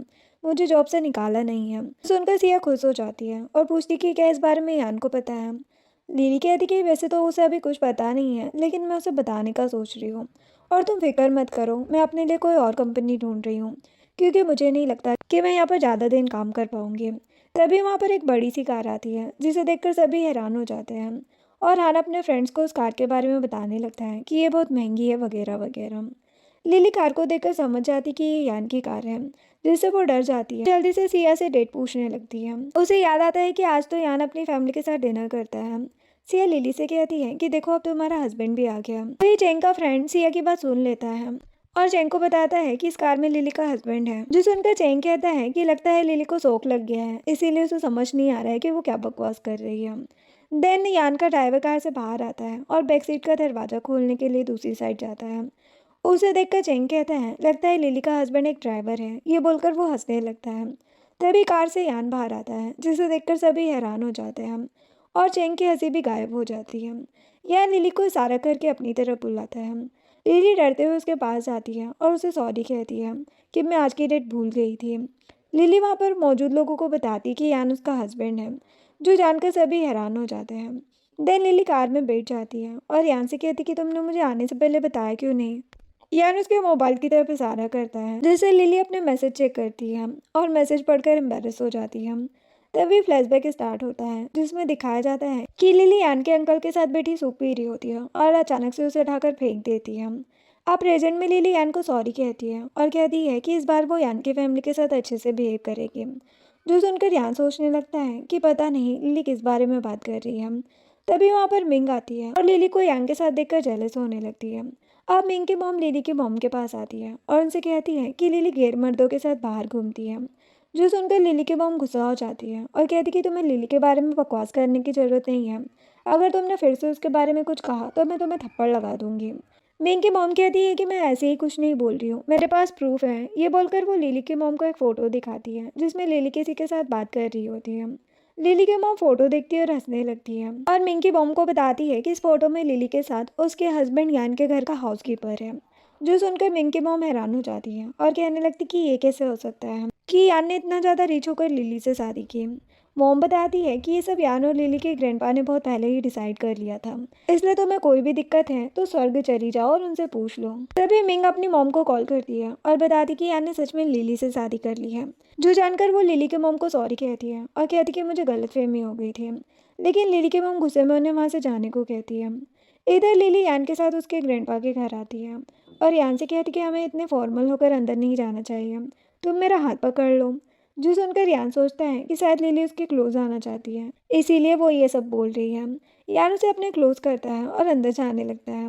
S1: मुझे जॉब से निकाला नहीं है। सुनकर सिया खुश हो जाती है और पूछती कि क्या इस बारे में यान को पता है। लिली कहती कि वैसे तो उसे अभी कुछ पता नहीं है, लेकिन मैं उसे बताने का सोच रही हूँ और तुम फिक्र मत करो, मैं अपने लिए कोई और कंपनी ढूंढ रही हूँ, क्योंकि मुझे नहीं लगता कि मैं यहाँ पर ज़्यादा दिन काम कर पाऊंगी। तभी वहाँ पर एक बड़ी सी कार आती है जिसे देखकर सभी हैरान हो जाते हैं और हान अपने फ्रेंड्स को उस कार के बारे में बताने लगता है कि ये बहुत महंगी है वगैरह वगैरह। लिली कार को देखकर समझ जाती कि ये यान की कार है, जिससे वो डर जाती है। जल्दी से सिया से डेट पूछने लगती है। उसे याद आता है कि आज तो यान अपनी फैमिली के साथ डिनर करता है। सिया लिली से कहती है कि देखो अब तुम्हारा हस्बैंड भी आ गया। वही चेंग का फ्रेंड सिया की बात सुन लेता है और चेंग को बताता है कि इस कार में लिली का हस्बैंड है। जो सुनकर चेंग कहता है कि लगता है लिली को शौक लग गया है, इसीलिए उसे समझ नहीं आ रहा है कि वो क्या बकवास कर रही है। देन यान का ड्राइवर कार से बाहर आता है और बैक सीट का दरवाज़ा खोलने के लिए दूसरी साइड जाता है। उसे देखकर चेंग कहता है लगता है लिली का हस्बैंड एक ड्राइवर है। ये बोलकर वो हंसने लगता है। तभी कार से यान बाहर आता है, जिसे देखकर सभी हैरान हो जाते हैं और चेंग की हंसी भी गायब हो जाती है। यान लिली को इशारा करके अपनी तरफ बुलाता है। लिली डरते हुए उसके पास जाती है और उसे सॉरी कहती है कि मैं आज की डेट भूल गई थी। लिली वहाँ पर मौजूद लोगों को बताती कि यान उसका हस्बैंड है, जो जानकर सभी हैरान हो जाते हैं। देन लिली कार में बैठ जाती है और यान से कहती कि तुमने मुझे आने से पहले बताया क्यों नहीं। यान उसके मोबाइल की तरफ इशारा करता है, जिससे लिली अपने मैसेज चेक करती है और मैसेज पढ़कर एम्बेरस हो जाती है। तभी फ्लैशबैक स्टार्ट होता है, जिसमें दिखाया जाता है कि लिली यान के अंकल के साथ बैठी सूप पी रही होती है और अचानक से उसे उठाकर फेंक देती है। अब प्रेजेंट में लिली यान को सॉरी कहती है और कहती है कि इस बार वो यान की फैमिली के साथ अच्छे से बिहेव करेगी। जो सुनकर यान सोचने लगता है कि पता नहीं लिली किस बारे में बात कर रही है। तभी वहाँ पर मिंग आती है और लिली को यान के साथ देखकर जेलस होने लगती है। अब मिंग की मॉम लिली की मॉम के पास आती है और उनसे कहती है कि लिली गैर मर्दों के साथ बाहर घूमती है। जो सुनकर लिली की मॉम गुस्सा हो जाती है और कहती कि तुम्हें लिली के बारे में बकवास करने की ज़रूरत नहीं है। अगर तुमने फिर से उसके बारे में कुछ कहा तो मैं तुम्हें थप्पड़ लगा दूंगी। मिंग की मॉम कहती है कि मैं ऐसे ही कुछ नहीं बोल रही हूँ, मेरे पास प्रूफ है। ये बोलकर वो लिली की मॉम को एक फ़ोटो दिखाती है जिसमें लिली किसी के साथ बात कर रही होती है। लिली की मॉम फोटो देखती है और हंसने लगती है और मिंग की मॉम को बताती है कि इस फोटो में लिली के साथ उसके हस्बैंड यान के घर का हाउसकीपर है। जो सुनकर मिंग की मॉम हैरान हो जाती है और कहने लगती कि ये कैसे हो सकता है कि यान ने इतना ज़्यादा रिच होकर लिली से शादी की। मॉम बताती है कि ये सब यान और लिली के ग्रैंडपा ने बहुत पहले ही डिसाइड कर लिया था, इसलिए तुम्हें कोई भी दिक्कत है तो स्वर्ग चली जाओ और उनसे पूछ लो। तभी मिंग अपनी मॉम को कॉल करती है और बताती कि यान ने सच में लिली से शादी कर ली है। जो जानकर वो लिली के मॉम को सॉरी कहती है और कहती कि मुझे गलतफहमी हो गई थी, लेकिन लिली के मॉम गुस्से में उन्हें वहाँ से जाने को कहती है। इधर लिली यान के साथ उसके ग्रैंडपा के घर आती है और यान से कहती कि हमें इतने फॉर्मल होकर अंदर नहीं जाना चाहिए, तुम मेरा हाथ पकड़ लो। जो सुनकर यान सोचता है कि शायद लिली उसके क्लोज आना चाहती है, इसीलिए वो ये सब बोल रही है। यान उसे अपने क्लोज करता है और अंदर जाने लगता है।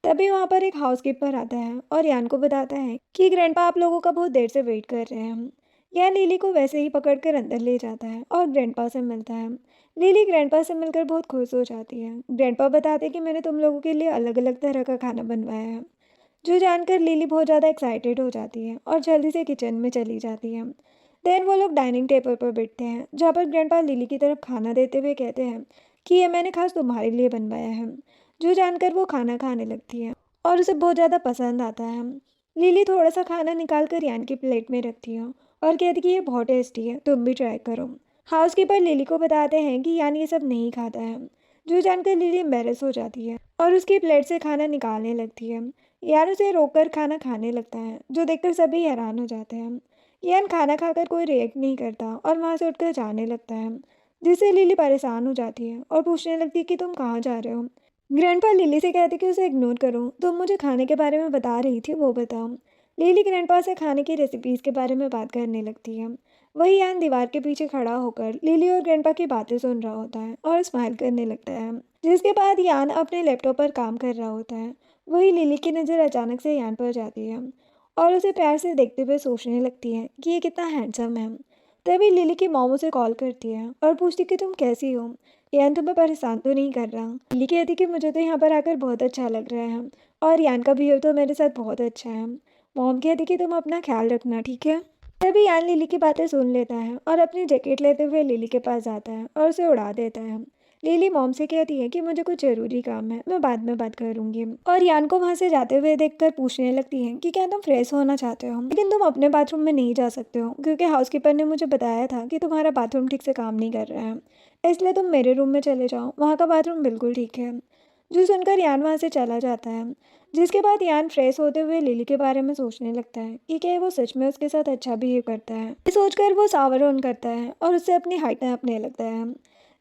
S1: तभी वहाँ पर एक हाउसकीपर आता है और यान को बताता है कि ग्रैंडपा आप लोगों का बहुत देर से वेट कर रहे हैं। यान लिली को वैसे ही पकड़कर अंदर ले जाता है और ग्रैंडपा से मिलता है। लिली ग्रैंडपा से मिलकर बहुत खुश हो जाती है। ग्रैंडपा बताते हैं कि मैंने तुम लोगों के लिए अलग अलग तरह का खाना बनवाया है। जो जानकर लिली बहुत ज़्यादा एक्साइटेड हो जाती है और जल्दी से किचन में चली जाती है। देन वो लोग डाइनिंग टेबल पर बैठते हैं, जहाँ पर ग्रैंडपा लिली की तरफ खाना देते हुए कहते हैं कि ये मैंने खास तुम्हारे लिए बनवाया है। जो जानकर वो खाना खाने लगती है और उसे बहुत ज़्यादा पसंद आता है। लिली थोड़ा सा खाना निकाल कर यान की प्लेट में रखती है और कहती कि ये बहुत टेस्टी है, तुम भी ट्राई करो। हाउसकीपर लिली को बताते हैं कि यान ये सब नहीं खाता है। जो जानकर लिली एम्बेरस हो जाती है और उसकी प्लेट से खाना निकालने लगती है। यान उसे रोककर खाना खाने लगता है, जो देखकर सभी हैरान हो जाते हैं। यान खाना खाकर कोई रिएक्ट नहीं करता और वहाँ से उठकर जाने लगता है, जिससे लिली परेशान हो जाती है और पूछने लगती है कि तुम कहाँ जा रहे हो। ग्रैंडपा लिली से कहते कि उसे इग्नोर करो। तुम मुझे खाने के बारे में बता रही थी, वो बताओ। लिली ग्रैंडपा से खाने की रेसिपीज के बारे में बात करने लगती है। वही यान दीवार के पीछे खड़ा होकर लिली और ग्रैंडपा की बातें सुन रहा होता है और स्माइल करने लगता है। जिसके बाद यान अपने लैपटॉप पर काम कर रहा होता है। वही लिली की नज़र अचानक से यान पर जाती है और उसे प्यार से देखते हुए सोचने लगती है कि ये कितना हैंडसम है। तभी लिली की मॉम उसे कॉल करती है और पूछती कि तुम कैसी हो, यान तुम्हें परेशान तो नहीं कर रहा। लिली कहती कि मुझे तो यहाँ पर आकर बहुत अच्छा लग रहा है और यान का बिहेव तो मेरे साथ बहुत अच्छा है। मॉम कहती कि तुम अपना ख्याल रखना, ठीक है। तभी यान लिली की बातें सुन लेता है और अपनी जैकेट लेते हुए लिली के पास जाता है और उसे उड़ा देता है। लिली मॉम से कहती है कि मुझे कुछ ज़रूरी काम है, मैं बाद में बात करूंगी। और यान को वहाँ से जाते हुए देखकर पूछने लगती है कि क्या तुम फ्रेश होना चाहते हो, लेकिन तुम अपने बाथरूम में नहीं जा सकते हो क्योंकि हाउसकीपर ने मुझे बताया था कि तुम्हारा बाथरूम ठीक से काम नहीं कर रहा है, इसलिए तुम मेरे रूम में चले जाओ, वहाँ का बाथरूम बिल्कुल ठीक है। जो सुनकर यान वहाँ से चला जाता है। जिसके बाद यान फ्रेश होते हुए लिली के बारे में सोचने लगता है कि क्या वो सच में उसके साथ अच्छा बिहेव करता है। ये सोचकर वो सावर ऑन करता है और उससे अपनी हाइट नापने लगता है।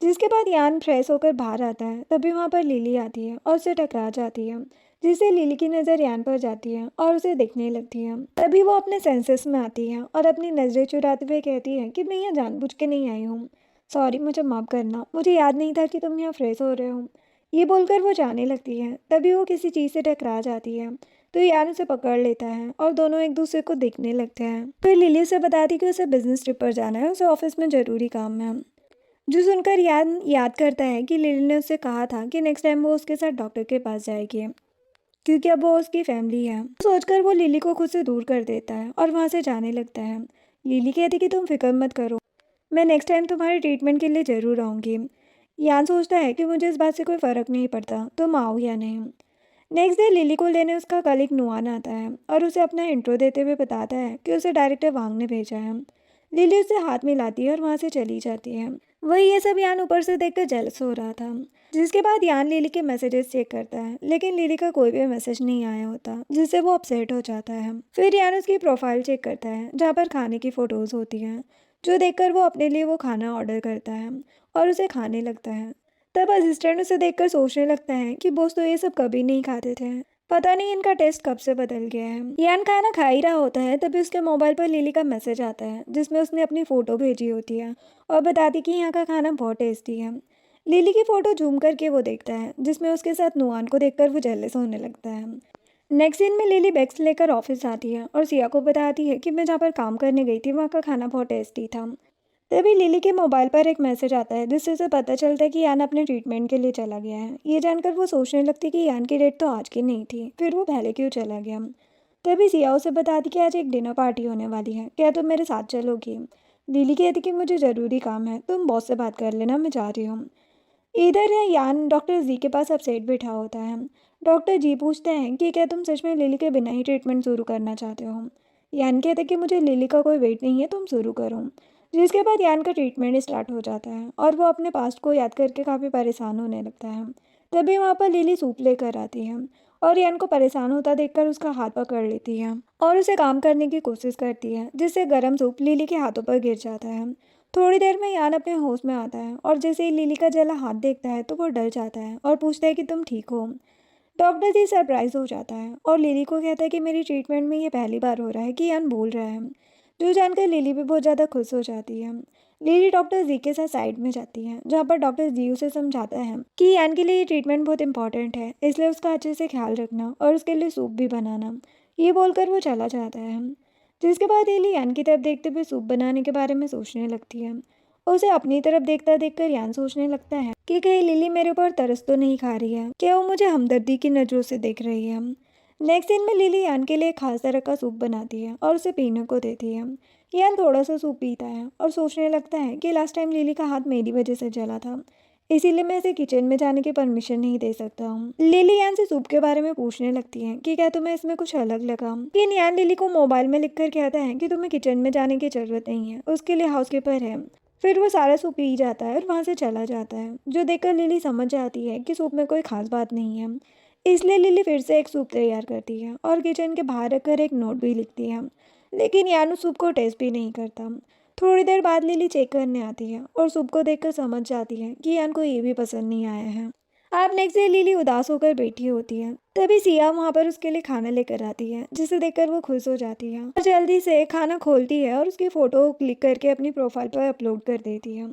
S1: जिसके बाद यान फ्रेश होकर बाहर आता है। तभी वहाँ पर लिली आती है और उससे टकरा जाती है, जिससे लिली की नज़र यान पर जाती है और उसे देखने लगती है। तभी वो अपने सेंसेस में आती है और अपनी नज़रें चुराते हुए कहती है कि मैं यहाँ जानबूझ के नहीं आई हूँ, सॉरी, मुझे माफ़ करना, मुझे याद नहीं था कि तुम यहाँ फ्रेश हो रहे हो। ये बोलकर वो जाने लगती है। तभी वो किसी चीज़ से टकरा जाती है तो यान उसे पकड़ लेता है और दोनों एक दूसरे को देखने लगते हैं। फिर लिली उसे बताती कि उसे बिजनेस ट्रिप पर जाना है, उसे ऑफिस में ज़रूरी काम है। जो सुनकर यान याद करता है कि लिली ने उससे कहा था कि नेक्स्ट टाइम वो उसके साथ डॉक्टर के पास जाएगी क्योंकि अब वो उसकी फैमिली है। सोचकर वो लिली को खुद से दूर कर देता है और वहाँ से जाने लगता है। लिली कहती कि तुम फिक्र मत करो, मैं नेक्स्ट टाइम तुम्हारे ट्रीटमेंट के लिए ज़रूर आऊँगी। यान सोचता है कि मुझे इस बात से कोई फ़र्क नहीं पड़ता तुम आओ या नहीं। नेक्स्ट डे लिली को लेने उसका कलीग नुआन आता है और उसे अपना इंट्रो देते हुए बताता है कि उसे डायरेक्टर वांग ने भेजा है। लिली उससे हाथ मिलाती है और वहाँ से चली जाती है। वही ये सब यान ऊपर से देखकर जेलस हो रहा था। जिसके बाद यान लिली के मैसेजेस चेक करता है, लेकिन लिली का कोई भी मैसेज नहीं आया होता, जिससे वो अपसेट हो जाता है। फिर यान उसकी प्रोफाइल चेक करता है जहाँ पर खाने की फ़ोटोज़ होती हैं, जो देखकर वो अपने लिए वो खाना ऑर्डर करता है और उसे खाने लगता है। तब असिस्टेंट उसे देखकर सोचने लगता है कि बॉस तो ये सब कभी नहीं खाते थे, पता नहीं इनका टेस्ट कब से बदल गया है। यान खाना खा ही रहा होता है तभी उसके मोबाइल पर लिली का मैसेज आता है जिसमें उसने अपनी फ़ोटो भेजी होती है और बताती कि यहाँ का खाना बहुत टेस्टी है। लिली की फ़ोटो जूम करके वो देखता है जिसमें उसके साथ नुआन को देखकर वो जेलस होने लगता है। नेक्स्ट सीन में लिली बैग्स लेकर ऑफिस आती है और सिया को बताती है कि मैं जहाँ पर काम करने गई थी वहाँ का खाना बहुत टेस्टी था। तभी लिली के मोबाइल पर एक मैसेज आता है जिससे उसे पता चलता है कि यान अपने ट्रीटमेंट के लिए चला गया है। ये जानकर वो सोचने लगती कि यान की डेट तो आज की नहीं थी, फिर वो पहले क्यों चला गया। तभी सिया उसे बताती कि आज एक डिनर पार्टी होने वाली है, क्या तुम मेरे साथ चलोगी। लिली कहती कि मुझे ज़रूरी काम है, तुम बॉस से बात कर लेना, मैं जा रही हूँ। इधर यान डॉक्टर जी के पास अपसेट बैठा होता है। डॉक्टर जी पूछते हैं कि क्या तुम सच में लिली के बिना ही ट्रीटमेंट शुरू करना चाहते हो। यान कहते हैं कि मुझे लिली का कोई वेट नहीं है, तुम शुरू करो। जिसके बाद यान का ट्रीटमेंट स्टार्ट हो जाता है और वो अपने पास्ट को याद करके काफ़ी परेशान होने लगता है। तभी वहाँ पर लिली सूप लेकर आती है और यान को परेशान होता देखकर उसका हाथ पकड़ लेती है और उसे काम करने की कोशिश करती है, जिससे गर्म सूप लिली के हाथों पर गिर जाता है। थोड़ी देर में यान अपने होश में आता है और जैसे ही लिली का जला हाथ देखता है तो वो डर जाता है और पूछता है कि तुम ठीक हो। डॉक्टर जी सरप्राइज हो जाता है और लिली को कहता है कि मेरी ट्रीटमेंट में ये पहली बार हो रहा है कि यान बोल रहा है। जो जानकर लिली भी बहुत ज़्यादा खुश हो जाती है। लिली डॉक्टर जी के साथ साइड में जाती है जहाँ पर डॉक्टर जी उसे समझाता है कि यान के लिए ये ट्रीटमेंट बहुत इंपॉर्टेंट है, इसलिए उसका अच्छे से ख्याल रखना और उसके लिए सूप भी बनाना। ये बोलकर वो चला जाता है। जिसके बाद लिली यान की तरफ देखते हुए सूप बनाने के बारे में सोचने लगती है। उसे अपनी तरफ देखता देखकर यान सोचने लगता है कि कहीं लिली मेरे ऊपर तरस तो नहीं खा रही है, क्या वो मुझे हमदर्दी की नज़रों से देख रही है। नेक्स्ट सीन में लिली यान के लिए एक खास तरह का सूप बनाती है और उसे पीने को देती है। यान थोड़ा सा सूप पीता है और सोचने लगता है कि लास्ट टाइम लिली का हाथ मेरी वजह से जला था, इसीलिए मैं इसे किचन में जाने की परमिशन नहीं दे सकता हूँ। लिली यान से सूप के बारे में पूछने लगती है कि क्या तुम्हें इसमें कुछ अलग लगा। लेकिन यान लिली को मोबाइल में लिखकर कहता है कि तुम्हें किचन में जाने की जरूरत नहीं है, उसके लिए हाउसकीपर है। फिर वो सारा सूप पी जाता है और वहाँ से चला जाता है, जो देखकर लिली समझ जाती है कि सूप में कोई खास बात नहीं है। इसलिए लिली फिर से एक सूप तैयार करती है और किचन के बाहर रखकर एक नोट भी लिखती है, लेकिन यान उस सूप को टेस्ट भी नहीं करता। थोड़ी देर बाद लिली चेक करने आती है और सूप को देखकर समझ जाती है कि यान को ये भी पसंद नहीं आया है। आप नेक्स्ट डे लिली उदास होकर बैठी होती है। तभी सिया वहाँ पर उसके लिए खाना लेकर आती है, जिसे देखकर वो खुश हो जाती है और जल्दी से खाना खोलती है और उसकी फ़ोटो क्लिक करके अपनी प्रोफाइल पर अपलोड कर देती है।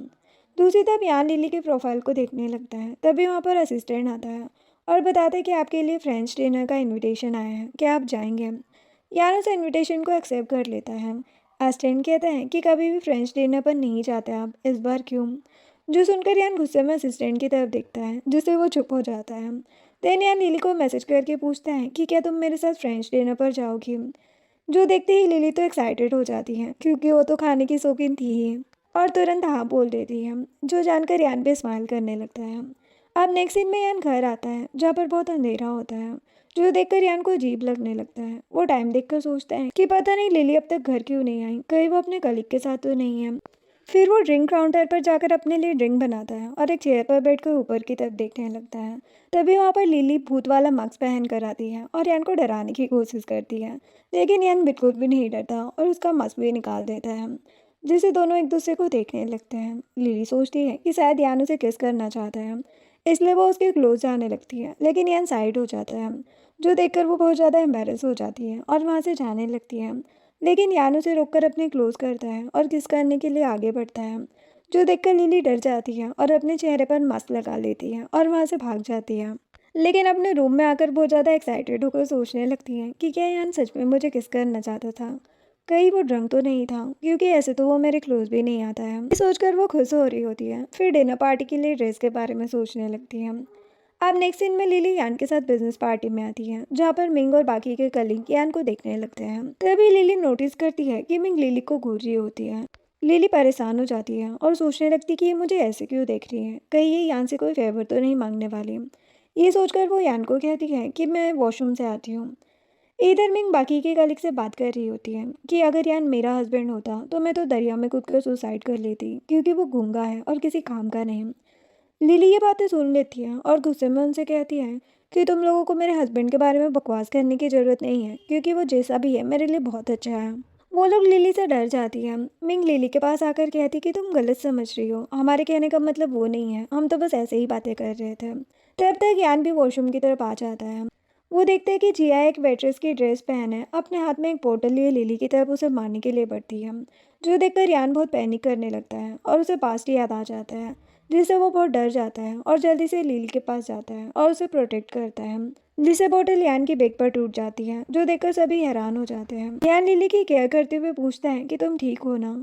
S1: दूसरी तरफ यान लिली की प्रोफाइल को देखने लगता है। तभी वहाँ पर असिस्टेंट आता है और बताता है कि आपके लिए फ्रेंच डिनर का इन्विटेशन आया है, क्या आप जाएंगे? यान उस इन्विटेशन को एक्सेप्ट कर लेता है। असिस्टेंट कहता है कि कभी भी फ्रेंच डिनर पर नहीं जाते आप, इस बार क्यों? जो सुनकर यान गुस्से में असिस्टेंट की तरफ देखता है, जिससे वो चुप हो जाता है। देन यान लिली को मैसेज करके पूछता है कि क्या तुम मेरे साथ फ्रेंच डिनर पर जाओगी? जो देखते ही लिली तो एक्साइटेड हो जाती है, क्योंकि वो तो खाने की शौकीन थी ही, और तुरंत हाँ बोल देती है, जो जानकर यान पे स्माइल करने लगता है। अब नेक्स्ट सीन में यान घर आता है, जहाँ पर बहुत अंधेरा होता है, जो देखकर यान को अजीब लगने लगता है। वो टाइम देखकर सोचता है कि पता नहीं लिली अब तक घर क्यों नहीं आई, कहीं वो अपने कलीग के साथ तो नहीं है। फिर वो ड्रिंक काउंटर पर जाकर अपने लिए ड्रिंक बनाता है और एक चेयर पर बैठकर ऊपर की तरफ देखने लगता है। तभी वहाँ पर लिली भूत वाला मास्क पहन कर आती है और यान को डराने की कोशिश करती है, लेकिन यान बिल्कुल भी नहीं डरता और उसका मास्क भी निकाल देता है, जिससे दोनों एक दूसरे को देखने लगते हैं। लिली सोचती है कि शायद यान उसे किस करना चाहता है, इसलिए वो उसके क्लोज जाने लगती है, लेकिन यान साइड हो जाता है, जो देखकर वो बहुत ज़्यादा एम्बेरस हो जाती है और वहाँ से जाने लगती है। लेकिन यान उसे रोककर अपने क्लोज करता है और किस करने के लिए आगे बढ़ता है, जो देखकर लिली डर जाती है और अपने चेहरे पर मास्क लगा लेती है और वहाँ से भाग जाती है। लेकिन अपने रूम में आकर बहुत ज़्यादा एक्साइटेड होकर सोचने लगती है कि क्या यान सच में मुझे किस करना चाहता था, कहीं वो ड्रंक तो नहीं था, क्योंकि ऐसे तो वो मेरे क्लोज भी नहीं आता है। ये सोचकर वो खुश हो रही होती है। फिर डिनर पार्टी के लिए ड्रेस के बारे में सोचने लगती है। अब नेक्स्ट सीन में लिली यान के साथ बिजनेस पार्टी में आती है, जहाँ पर मिंग और बाकी के कलीग यान को देखने लगते हैं। तभी लिली नोटिस करती है कि मिंग लिली को घूर रही होती है। लिली परेशान हो जाती है और सोचने लगती कि ये मुझे ऐसे क्यों देख रही है, कहीं ये यान से कोई फेवर तो नहीं मांगने वाली। ये सोचकर वो यान को कहती है कि मैं वॉशरूम से आती हूँ। इधर मिंग बाकी के कलीग से बात कर रही होती है कि अगर यान मेरा हस्बैंड होता तो मैं तो दरिया में कूदकर सुसाइड कर लेती, क्योंकि वो गूंगा है और किसी काम का नहीं। लिली ये बातें सुन लेती है और गुस्से में उनसे कहती है कि तुम लोगों को मेरे हस्बैंड के बारे में बकवास करने की ज़रूरत नहीं है, क्योंकि वो जैसा भी है मेरे लिए बहुत अच्छा है। वो लोग लिली से डर जाती है। मिंग लिली के पास आकर कहती कि तुम गलत समझ रही हो, हमारे कहने का मतलब वो नहीं है, हम तो बस ऐसे ही बातें कर रहे थे। तब तक यान भी वॉशरूम की तरफ आ जाता है। वो देखते हैं कि जिया एक वेट्रेस की ड्रेस पहने अपने हाथ में एक बोतल लिए लिली की तरफ उसे मारने के लिए बढ़ती है, जो देखकर यान बहुत पैनिक करने लगता है और उसे पास्ट याद आ जाता है, जिससे वो बहुत डर जाता है और जल्दी से लिली के पास जाता है और उसे प्रोटेक्ट करता है, जिससे बोतल यान की बेग पर टूट जाती है, जो देखकर सभी हैरान हो जाते हैं। यान लिली की केयर करते हुए पूछता है कि तुम ठीक हो ना,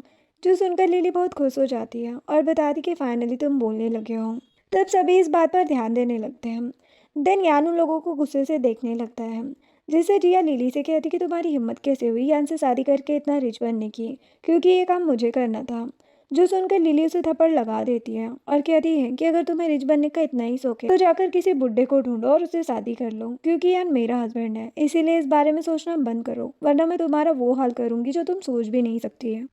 S1: जो सुनकर लिली बहुत खुश हो जाती है और बताती कि फाइनली तुम बोलने लगे हो। तब सभी इस बात पर ध्यान देने लगते हैं। देन यान उन लोगों को गुस्से से देखने लगता है, जिससे जिया लिली से कहती कि तुम्हारी हिम्मत कैसे हुई यान से शादी करके इतना रिच बनने की, क्योंकि ये काम मुझे करना था। जो सुनकर लिली उसे थप्पड़ लगा देती है और कहती है कि अगर तुम्हें रिच बनने का इतना ही शौक है तो जाकर किसी बुड्ढे को ढूंढो और उससे शादी कर लो, क्योंकि यान मेरा हस्बैंड है, इसीलिए इस बारे में सोचना बंद करो, वरना मैं तुम्हारा वो हाल करूंगी जो तुम सोच भी नहीं सकती है।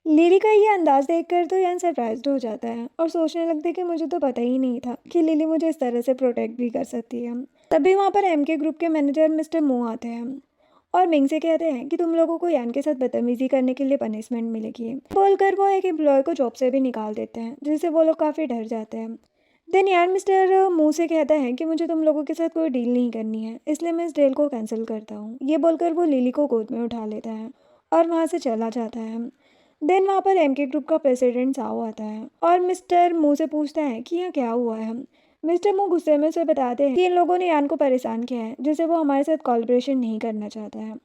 S1: लिली का ये अंदाज देखकर तो यान सरप्राइज्ड हो जाता है और सोचने लगता है कि मुझे तो पता ही नहीं था कि लिली मुझे इस तरह से प्रोटेक्ट भी कर सकती है। तभी वहाँ पर एम के ग्रुप के मैनेजर मिस्टर मो आते हैं और मिंग से कहते हैं कि तुम लोगों को यान के साथ बदतमीजी करने के लिए पनिशमेंट मिलेगी। बोलकर वो एक एम्प्लॉय को जॉब से भी निकाल देते हैं, जिससे वो लोग काफ़ी डर जाते हैं। देन यान मिस्टर मू से कहता है कि मुझे तुम लोगों के साथ कोई डील नहीं करनी है, इसलिए मैं इस डील को कैंसिल करता हूँ। ये बोलकर वो लिली को गोद में उठा लेता है और वहाँ से चला जाता है। देन वहाँ पर एम के ग्रुप का प्रेसिडेंट साओ आता है और मिस्टर मू से पूछता है कि यहाँ क्या हुआ है। मिस्टर मू गुस्से में उसे बताते हैं कि इन लोगों ने यान को परेशान किया है, जिससे वो हमारे साथ कोलैबोरेशन नहीं करना चाहता है।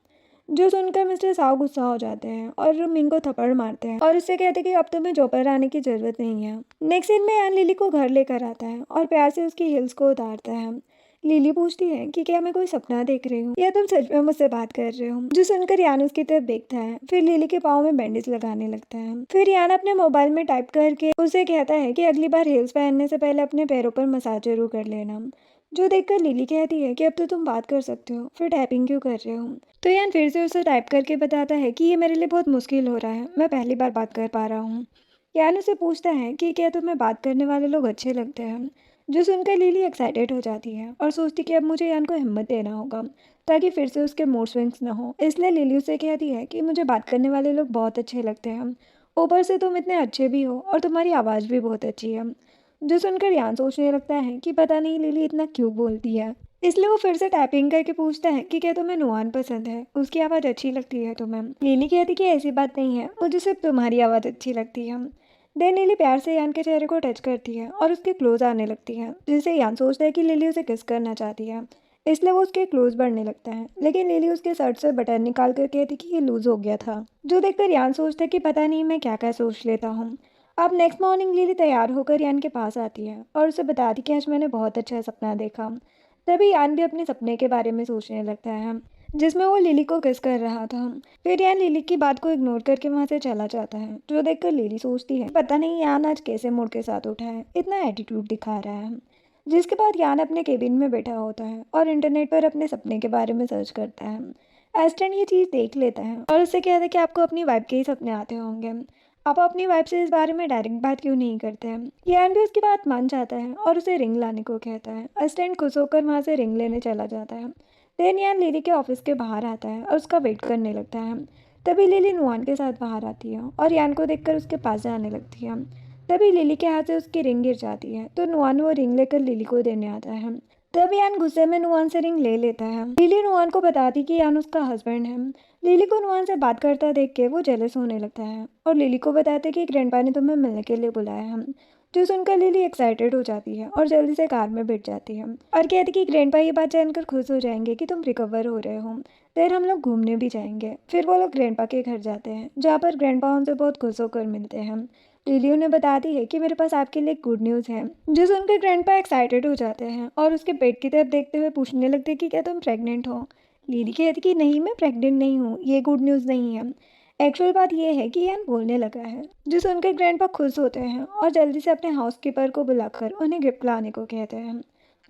S1: जो सुनकर मिस्टर साओ गुस्सा हो जाते हैं और मिंग को थप्पड़ मारते हैं और उससे कहते हैं कि अब तुम्हें जॉब पर आने की जरूरत नहीं है। नेक्स्ट सीन में यान लिली को घर लेकर आता है और प्यार से उसकी हिल्स को उतारता है। लिली पूछती है कि क्या मैं कोई सपना देख रही हूँ या तुम सच में मुझसे बात कर रहे हो, जो सुनकर यान उसकी तरफ देखता है। फिर लिली के पाँव में बैंडेज लगाने लगता है। फिर यान अपने मोबाइल में टाइप करके उसे कहता है कि अगली बार हिल्स पहनने से पहले अपने पैरों पर मसाज जरूर कर लेना, जो देखकर लिली कहती है कि अब तो तुम बात कर सकते हो, फिर टाइपिंग क्यों कर रहे हो। तो यान फिर से उसे टाइप करके बताता है कि ये मेरे लिए बहुत मुश्किल हो रहा है, मैं पहली बार बात कर पा रहा हूँ। यान उसे पूछता है कि क्या तुम्हें बात करने वाले लोग अच्छे लगते हैं, जो सुनकर लिली एक्साइटेड हो जाती है और सोचती कि अब मुझे यान को हिम्मत देना होगा ताकि फिर से उसके मूड स्विंग्स ना हो। इसलिए लिली उसे कहती है कि मुझे बात करने वाले लोग बहुत अच्छे लगते हैं, ऊपर से तुम इतने अच्छे भी हो और तुम्हारी आवाज़ भी बहुत अच्छी है। जो सुनकर यान सोचने लगता है कि पता नहीं लिली इतना क्यों बोलती है। इसलिए वो फिर से टाइपिंग करके पूछता है कि क्या तुम्हें नुआन पसंद है, उसकी आवाज़ अच्छी लगती है तुम्हें। लिली कहती कि ऐसी बात नहीं है, मुझे सिर्फ तुम्हारी आवाज़ अच्छी लगती है। देन लिली प्यार से यान के चेहरे को टच करती है और उसके क्लोज आने लगती है, जिससे यान सोचता है कि लिली उसे किस करना चाहती है। इसलिए वो उसके क्लोज बढ़ने लगता है, लेकिन लिली उसके शर्ट से बटन निकाल कर कहती कि ये लूज हो गया था, जो देखकर यान सोचता है कि पता नहीं मैं क्या क्या सोच लेता हूँ। अब नेक्स्ट मॉर्निंग लिली तैयार होकर यान के पास आती है और उसे बताती कि आज मैंने बहुत अच्छा सपना देखा। तभी यान भी अपने सपने के बारे में सोचने लगता है, जिसमें वो लिली को किस कर रहा था। फिर यान लिली की बात को इग्नोर करके वहाँ से चला जाता है, जो देखकर लिली सोचती है पता नहीं यान आज कैसे मूड के साथ उठा है, इतना एटीट्यूड दिखा रहा है। जिसके बाद यान अपने केबिन में बैठा होता है और इंटरनेट पर अपने सपने के बारे में सर्च करता है। एस्टन ये चीज़ देख लेता है और उससे कहता है कि आपको अपनी वाइफ के ही सपने आते होंगे, आप अपनी वाइफ से इस बारे में डायरेक्ट बात क्यों नहीं करते हैं। यान भी उसकी बात मान जाता है और उसे रिंग लाने को कहता है। असिस्टेंट खुश होकर वहाँ से रिंग लेने चला जाता है। देन यान लिली के ऑफिस के बाहर आता है और उसका वेट करने लगता है। तभी लिली नुआन के साथ बाहर आती है और यान को देखकर उसके पास जाने लगती है। तभी लिली के हाथ से उसकी रिंग गिर जाती है, तो नुआन वो रिंग लेकर लिली को देने आता है। तब यान गुस्से में नुआन से रिंग ले लेता है। लिली नुआन को बताती कि यान उसका हस्बैंड है। लिली को नुआन से बात करता देख के वो जेलस होने लगता है और लिली को बताते कि ग्रैंडपा ने तुम्हें मिलने के लिए बुलाया है। जो सुनकर लिली एक्साइटेड हो जाती है और जल्दी से कार में बैठ जाती है और कहती कि ग्रैंडपा ये बात जानकर खुश हो जाएंगे कि तुम रिकवर हो रहे हो, फिर हम लोग घूमने भी जाएंगे। फिर वो लोग ग्रैंडपा के घर जाते हैं, जहाँ पर ग्रैंडपा उनसे बहुत खुश होकर मिलते हैं। लिली उन्हें बताती है कि मेरे पास आपके लिए गुड न्यूज़ है। जो सुनकर ग्रैंडपा एक्साइटेड हो जाते हैं और उसके पेट की तरफ देखते हुए पूछने लगते हैं कि क्या तुम प्रेग्नेंट हो। लिली कहती कि नहीं, मैं प्रेग्नेंट नहीं हूँ, ये गुड न्यूज़ नहीं है। एक्चुअल बात यह है कि यान बोलने लगा है। जो सुनकर ग्रैंडपा खुश होते हैं और जल्दी से अपने हाउसकीपर को बुलाकर उन्हें गिफ्ट लाने को कहते हैं।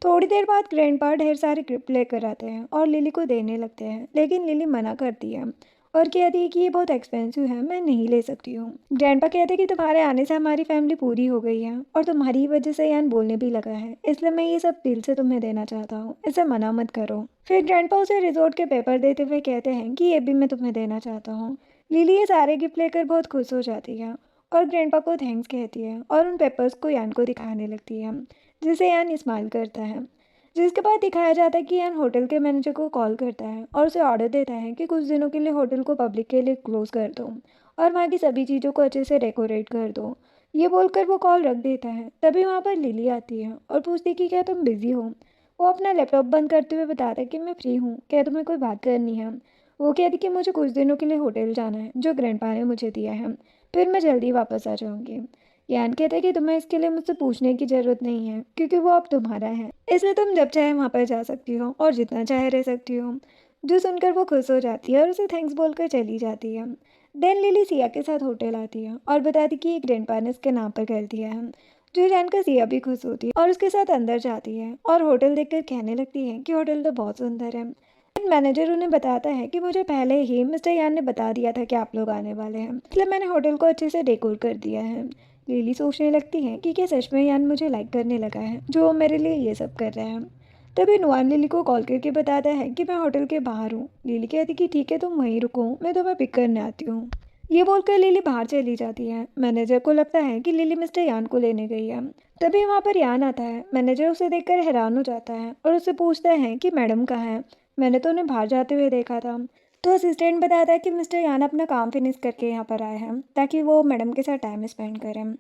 S1: थोड़ी देर बाद ग्रैंडपा ढेर सारे गिफ्ट लेकर आते हैं और लिली को देने लगते हैं, लेकिन लिली मना करती है और कहती है कि ये बहुत एक्सपेंसिव है, मैं नहीं ले सकती हूँ। ग्रैंडपा कहते हैं कि तुम्हारे आने से हमारी फैमिली पूरी हो गई है और तुम्हारी वजह से यान बोलने भी लगा है, इसलिए मैं ये सब दिल से तुम्हें देना चाहता हूँ, इसे मना मत करो। फिर ग्रैंडपा उसे रिजॉर्ट के पेपर देते हुए कहते हैं कि ये भी मैं तुम्हें देना चाहता हूँ। लिली ये सारे गिफ्ट लेकर बहुत खुश हो जाती है और ग्रैंडपा को थैंक्स कहती है और उन पेपर्स को यान को दिखाने लगती है, जिसे यान स्माइल करता है। जिसके बाद दिखाया जाता है कि यान होटल के मैनेजर को कॉल करता है और उसे ऑर्डर देता है कि कुछ दिनों के लिए होटल को पब्लिक के लिए क्लोज कर दो और वहाँ की सभी चीज़ों को अच्छे से डेकोरेट कर दो। ये बोलकर वो कॉल रख देता है। तभी वहाँ पर लिली आती है और पूछती है कि क्या तुम बिजी हो। वो अपना लैपटॉप बंद करते हुए बताता है कि मैं फ्री हूँ, क्या तुम्हें कोई बात करनी है। वो कहती कि मुझे कुछ दिनों के लिए होटल जाना है जो ग्रैंडपा ने मुझे दिया है, फिर मैं जल्दी वापस आ जाऊँगी। यान कहता है कि तुम्हें इसके लिए मुझसे पूछने की ज़रूरत नहीं है, क्योंकि वो अब तुम्हारा है, इसलिए तुम जब चाहे वहाँ पर जा सकती हो और जितना चाहे रह सकती हो। जो सुनकर वो खुश हो जाती है और उसे थैंक्स बोलकर चली जाती है। देन लिली सिया के साथ होटल आती है और बताती कि एक ग्रैंडपा ने इसके नाम पर कर दिया है। जो जानकर सिया भी खुश होती है और उसके साथ अंदर जाती है और होटल देखकर कहने लगती है कि होटल तो बहुत सुंदर है। मैनेजर उन्हें बताता है कि मुझे पहले ही मिस्टर यान ने बता दिया था कि आप लोग आने वाले हैं, इसलिए मैंने होटल को अच्छे से डेकोर कर दिया है। लिली सोचने लगती है कि क्या सच में यान मुझे लाइक करने लगा है, जो वो मेरे लिए ये सब कर रहे हैं। तभी नुआन लिली को कॉल करके बताता है कि मैं होटल के बाहर हूँ। लिली कहती कि ठीक है, तुम वहीं रुको, मैं तुम्हें पिक करने आती हूँ। ये बोलकर लिली बाहर चली जाती है। मैनेजर को लगता है कि लिली मिस्टर यान को लेने गई है। तभी वहाँ पर यान आता है। मैनेजर उसे देखकर हैरान हो जाता है और उससे पूछता है कि मैडम कहाँ है, मैंने तो उन्हें बाहर जाते हुए देखा था। तो असिस्टेंट बताता है कि मिस्टर यान अपना काम फिनिश करके यहाँ पर आए हैं ताकि वो मैडम के साथ टाइम स्पेंड करें।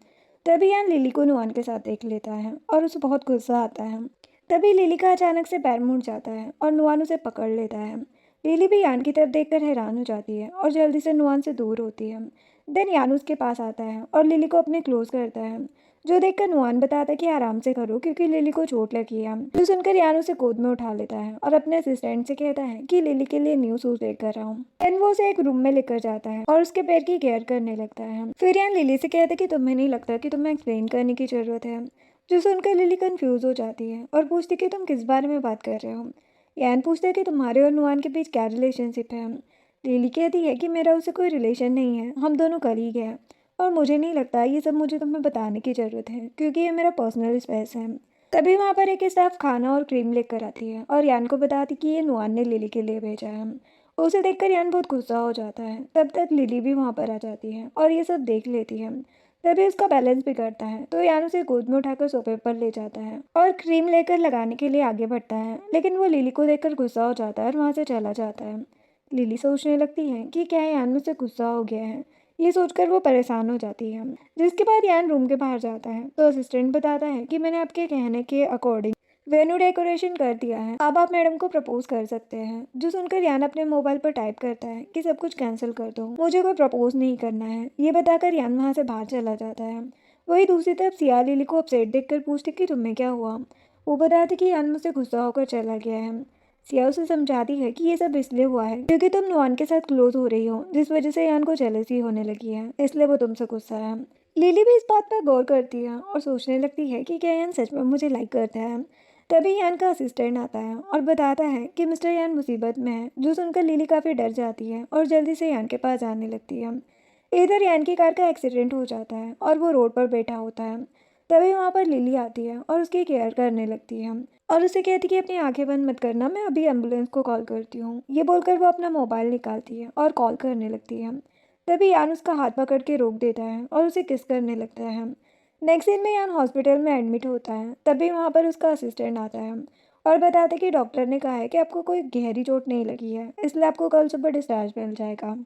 S1: तभी यान लिली को नुआन के साथ देख लेता है और उसे बहुत गुस्सा आता है। तभी लिली का अचानक से पैर मुड़ जाता है और नुआन उसे पकड़ लेता है। लिली भी यान की तरफ देखकर हैरान हो जाती है और जल्दी से नुआन से दूर होती है। देन यान उसके पास आता है और लिली को अपने क्लोज करता है, जो देखकर नुआन बताता है कि आराम से करो क्योंकि लिली को चोट लगी है। जो सुनकर यान उसे गोद में उठा लेता है और अपने असिस्टेंट से कहता है कि लिली के लिए न्यू शूज लेकर आऊं। देन वो उसे एक रूम में लेकर जाता है और उसके पैर की केयर करने लगता है। फिर यान लिली से कहता है कि तुम्हें नहीं लगता कि तुम्हें एक्सप्लेन करने की जरूरत है। जो सुनकर लिली कंफ्यूज हो जाती है और पूछती कि तुम किस बारे में बात कर रहे हो। यान पूछता है कि तुम्हारे और नुआन के बीच क्या रिलेशनशिप है। लिली कहती है कि मेरा उससे कोई रिलेशन नहीं है, हम दोनों कलीग हैं और मुझे नहीं लगता ये सब मुझे तुम्हें बताने की ज़रूरत है क्योंकि ये मेरा पर्सनल स्पेस है। तभी वहाँ पर एक स्टाफ खाना और क्रीम लेकर आती है और यान को बताती कि ये नुआन ने लिली के लिए भेजा है। उसे देखकर यान बहुत गुस्सा हो जाता है। तब तक लिली भी वहाँ पर आ जाती है और ये सब देख लेती है। तभी उसका बैलेंस बिगड़ता है तो यान उसे गोद में उठाकर सोफे पर ले जाता है और क्रीम लेकर लगाने के लिए आगे बढ़ता है, लेकिन वो लिली को देखकर गुस्सा हो जाता है और वहाँ से चला जाता है। लिली सोचने लगती है कि क्या यान मुझसे गुस्सा हो गया है। ये सोचकर वो परेशान हो जाती है। जिसके बाद यान रूम के बाहर जाता है तो असिस्टेंट बताता है कि मैंने आपके कहने के अकॉर्डिंग वेन्यू डेकोरेशन कर दिया है, अब आप मैडम को प्रपोज कर सकते हैं। जो सुनकर यान अपने मोबाइल पर टाइप करता है कि सब कुछ कैंसिल कर दो, मुझे कोई प्रपोज नहीं करना है। ये बताकर यान वहाँ से बाहर चला जाता है। वही दूसरी तरफ सिया लिली को अपसेट देखकर पूछती कि तुम्हें क्या हुआ। वो बताती कि यान मुझसे गुस्सा होकर चला गया है। सिया उसे समझाती है कि ये सब इसलिए हुआ है क्योंकि तुम नुआन के साथ क्लोज हो रही हो, जिस वजह से यान को जेलसी होने लगी है, इसलिए वो तुमसे गुस्सा है। लिली भी इस बात पर गौर करती है और सोचने लगती है कि क्या यान सच में मुझे लाइक करता है। तभी यान का असिस्टेंट आता है और बताता है कि मिस्टर यान मुसीबत में है। जो सुनकर लिली काफ़ी डर जाती है और जल्दी से यान के पास आने लगती है। इधर यान की कार का एक्सीडेंट हो जाता है और वो रोड पर बैठा होता है। तभी वहाँ पर लिली आती है और उसकी केयर करने लगती है और उसे कहती कि अपनी आंखें बंद मत करना, मैं अभी एम्बुलेंस को कॉल करती हूँ। ये बोलकर वो अपना मोबाइल निकालती है और कॉल करने लगती है। तभी यान उसका हाथ पकड़ के रोक देता है और उसे किस करने लगता है। नेक्स्ट सीन में यान हॉस्पिटल में एडमिट होता है। तभी वहाँ पर उसका असिस्टेंट आता है और बताते कि डॉक्टर ने कहा है कि आपको कोई गहरी चोट नहीं लगी है, इसलिए आपको कल सुबह डिस्चार्ज मिल जाएगा।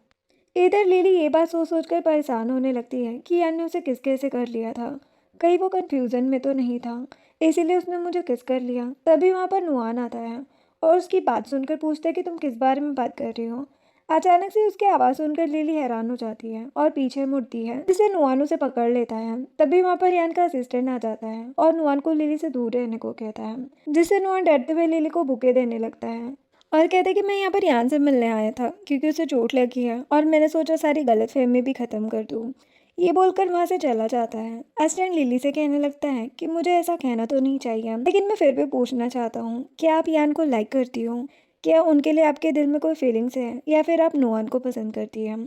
S1: इधर लिली ये बात सोच सोच कर परेशान होने लगती है कि यान ने उसे किस कैसे कर लिया था। कहीं वो कंफ्यूजन में तो नहीं था, इसीलिए उसने मुझे किस कर लिया। तभी वहाँ पर नुआन आता है और उसकी बात सुनकर पूछता है कि तुम किस बारे में बात कर रही हो। अचानक से उसकी आवाज़ सुनकर लिली हैरान हो जाती है और पीछे मुड़ती है, जिससे नुआन उसे पकड़ लेता है। तभी वहाँ पर यान का असिस्टेंट आ जाता है और नुआन को लिली से दूर रहने को कहता है, जिससे नुआन डरते हुए लिली को बुके देने लगता है और कहते कि मैं यहाँ पर यान से मिलने आया था क्योंकि उसे चोट लगी है और मैंने सोचा सारी गलतफहमी भी ख़त्म कर दूँ। ये बोलकर वहाँ से चला जाता है। असिस्टेंट लिली से कहने लगता है कि मुझे ऐसा कहना तो नहीं चाहिए, लेकिन मैं फिर भी पूछना चाहता हूँ, क्या आप यान को लाइक करती हो? क्या उनके लिए आपके दिल में कोई फीलिंग्स है या फिर आप नुआन को पसंद करती हैं?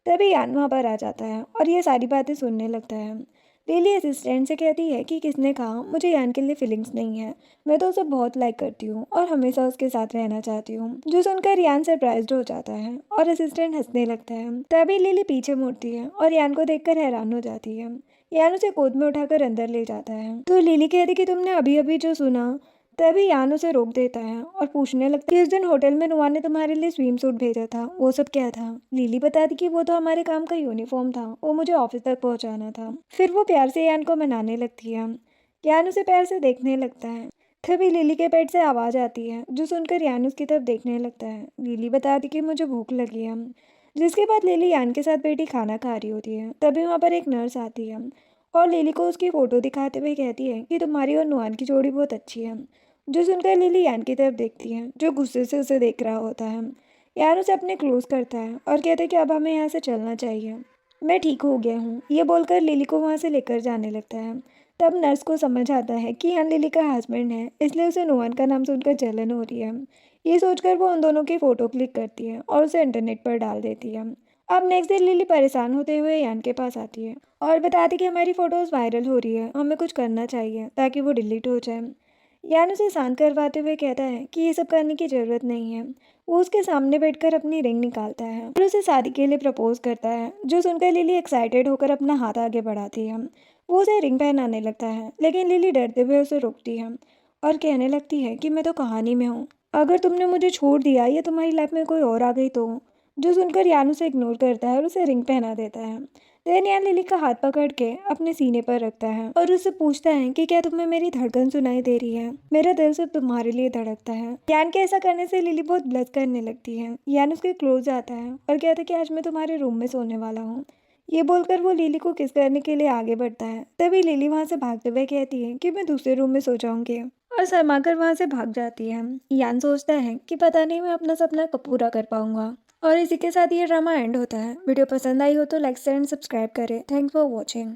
S1: तभी यान वहाँ पर आ जाता है और ये सारी बातें सुनने लगता है। लिली असिस्टेंट से कहती है कि किसने कहा मुझे यान के लिए फीलिंग्स नहीं है, मैं तो उसे बहुत लाइक करती हूँ और हमेशा उसके साथ रहना चाहती हूँ। जो सुनकर यान सरप्राइज्ड हो जाता है और असिस्टेंट हंसने लगता है। तभी लिली पीछे मुड़ती है और यान को देखकर हैरान हो जाती है। यान उसे गोद में उठाकर अंदर ले जाता है तो लिली कहती कि तुमने अभी अभी जो सुना। तभी यान उसे रोक देता है और पूछने लगती है, इस दिन होटल में नुआ ने तुम्हारे लिए स्विम सूट भेजा था, वो सब क्या था? लिली बताती कि वो तो हमारे काम का यूनिफॉर्म था, वो मुझे ऑफिस तक पहुंचाना था। फिर वो प्यार से यान को मनाने लगती है। यान उसे प्यार से देखने लगता है। तभी लिली के पेट से आवाज़ आती है, जो सुनकर यान उसकी तरफ देखने लगता है। लिली बताती कि मुझे भूख लगी है। जिसके बाद लिली यान के साथ बैठी खाना खा रही होती है। तभी वहाँ पर एक नर्स आती है और लिली को उसकी फ़ोटो दिखाते हुए कहती है कि तुम्हारी और नुआन की जोड़ी बहुत अच्छी है। जो सुनकर लिली यान की तरफ देखती है, जो गुस्से से उसे देख रहा होता है। यान उसे अपने क्लोज करता है और कहता है कि अब हमें यहाँ से चलना चाहिए, मैं ठीक हो गया हूँ। ये बोलकर लिली को वहाँ से लेकर जाने लगता है। तब नर्स को समझ आता है कि यान लिली का हस्बैंड है, इसलिए उसे नुआन का नाम सुनकर जलन हो रही है। ये सोचकर वो उन दोनों की फ़ोटो क्लिक करती है और उसे इंटरनेट पर डाल देती है। अब नेक्स्ट डे लिली परेशान होते हुए यान के पास आती है और बताती कि हमारी फ़ोटोज़ वायरल हो रही है, हमें कुछ करना चाहिए ताकि वो डिलीट हो जाए। यान उसे शांत करवाते हुए कहता है कि ये सब करने की ज़रूरत नहीं है। वो उसके सामने बैठकर अपनी रिंग निकालता है और उसे शादी के लिए प्रपोज करता है। जो सुनकर लिली एक्साइटेड होकर अपना हाथ आगे बढ़ाती है। वो उसे रिंग पहनाने लगता है, लेकिन लिली डरते हुए उसे रोकती है और कहने लगती है कि मैं तो कहानी में हूँ, अगर तुमने मुझे छोड़ दिया या तुम्हारी लाइफ में कोई और आ गई तो। जो सुनकर यान उसे इग्नोर करता है और उसे रिंग पहना देता है। देन यान लिली का हाथ पकड़ के अपने सीने पर रखता है और उससे पूछता है कि क्या तुम्हें मेरी धड़कन सुनाई दे रही है? मेरा दिल सिर्फ तुम्हारे लिए धड़कता है। यान के ऐसा करने से लिली बहुत ब्लश करने लगती है। यान उसके क्लोज आता है और कहता है कि आज मैं तुम्हारे रूम में सोने वाला हूँ। ये बोलकर वो लिली को किस करने के लिए आगे बढ़ता है। तभी लिली वहाँ से भागते हुए कहती है कि मैं दूसरे रूम में सो जाऊंगी और शर्माकर वहाँ से भाग जाती है। यान सोचता है कि पता नहीं मैं अपना सपना कब पूरा कर पाऊंगा। और इसी के साथ ये ड्रामा एंड होता है। वीडियो पसंद आई हो तो लाइक शेयर एंड सब्सक्राइब करें। Thanks for watching.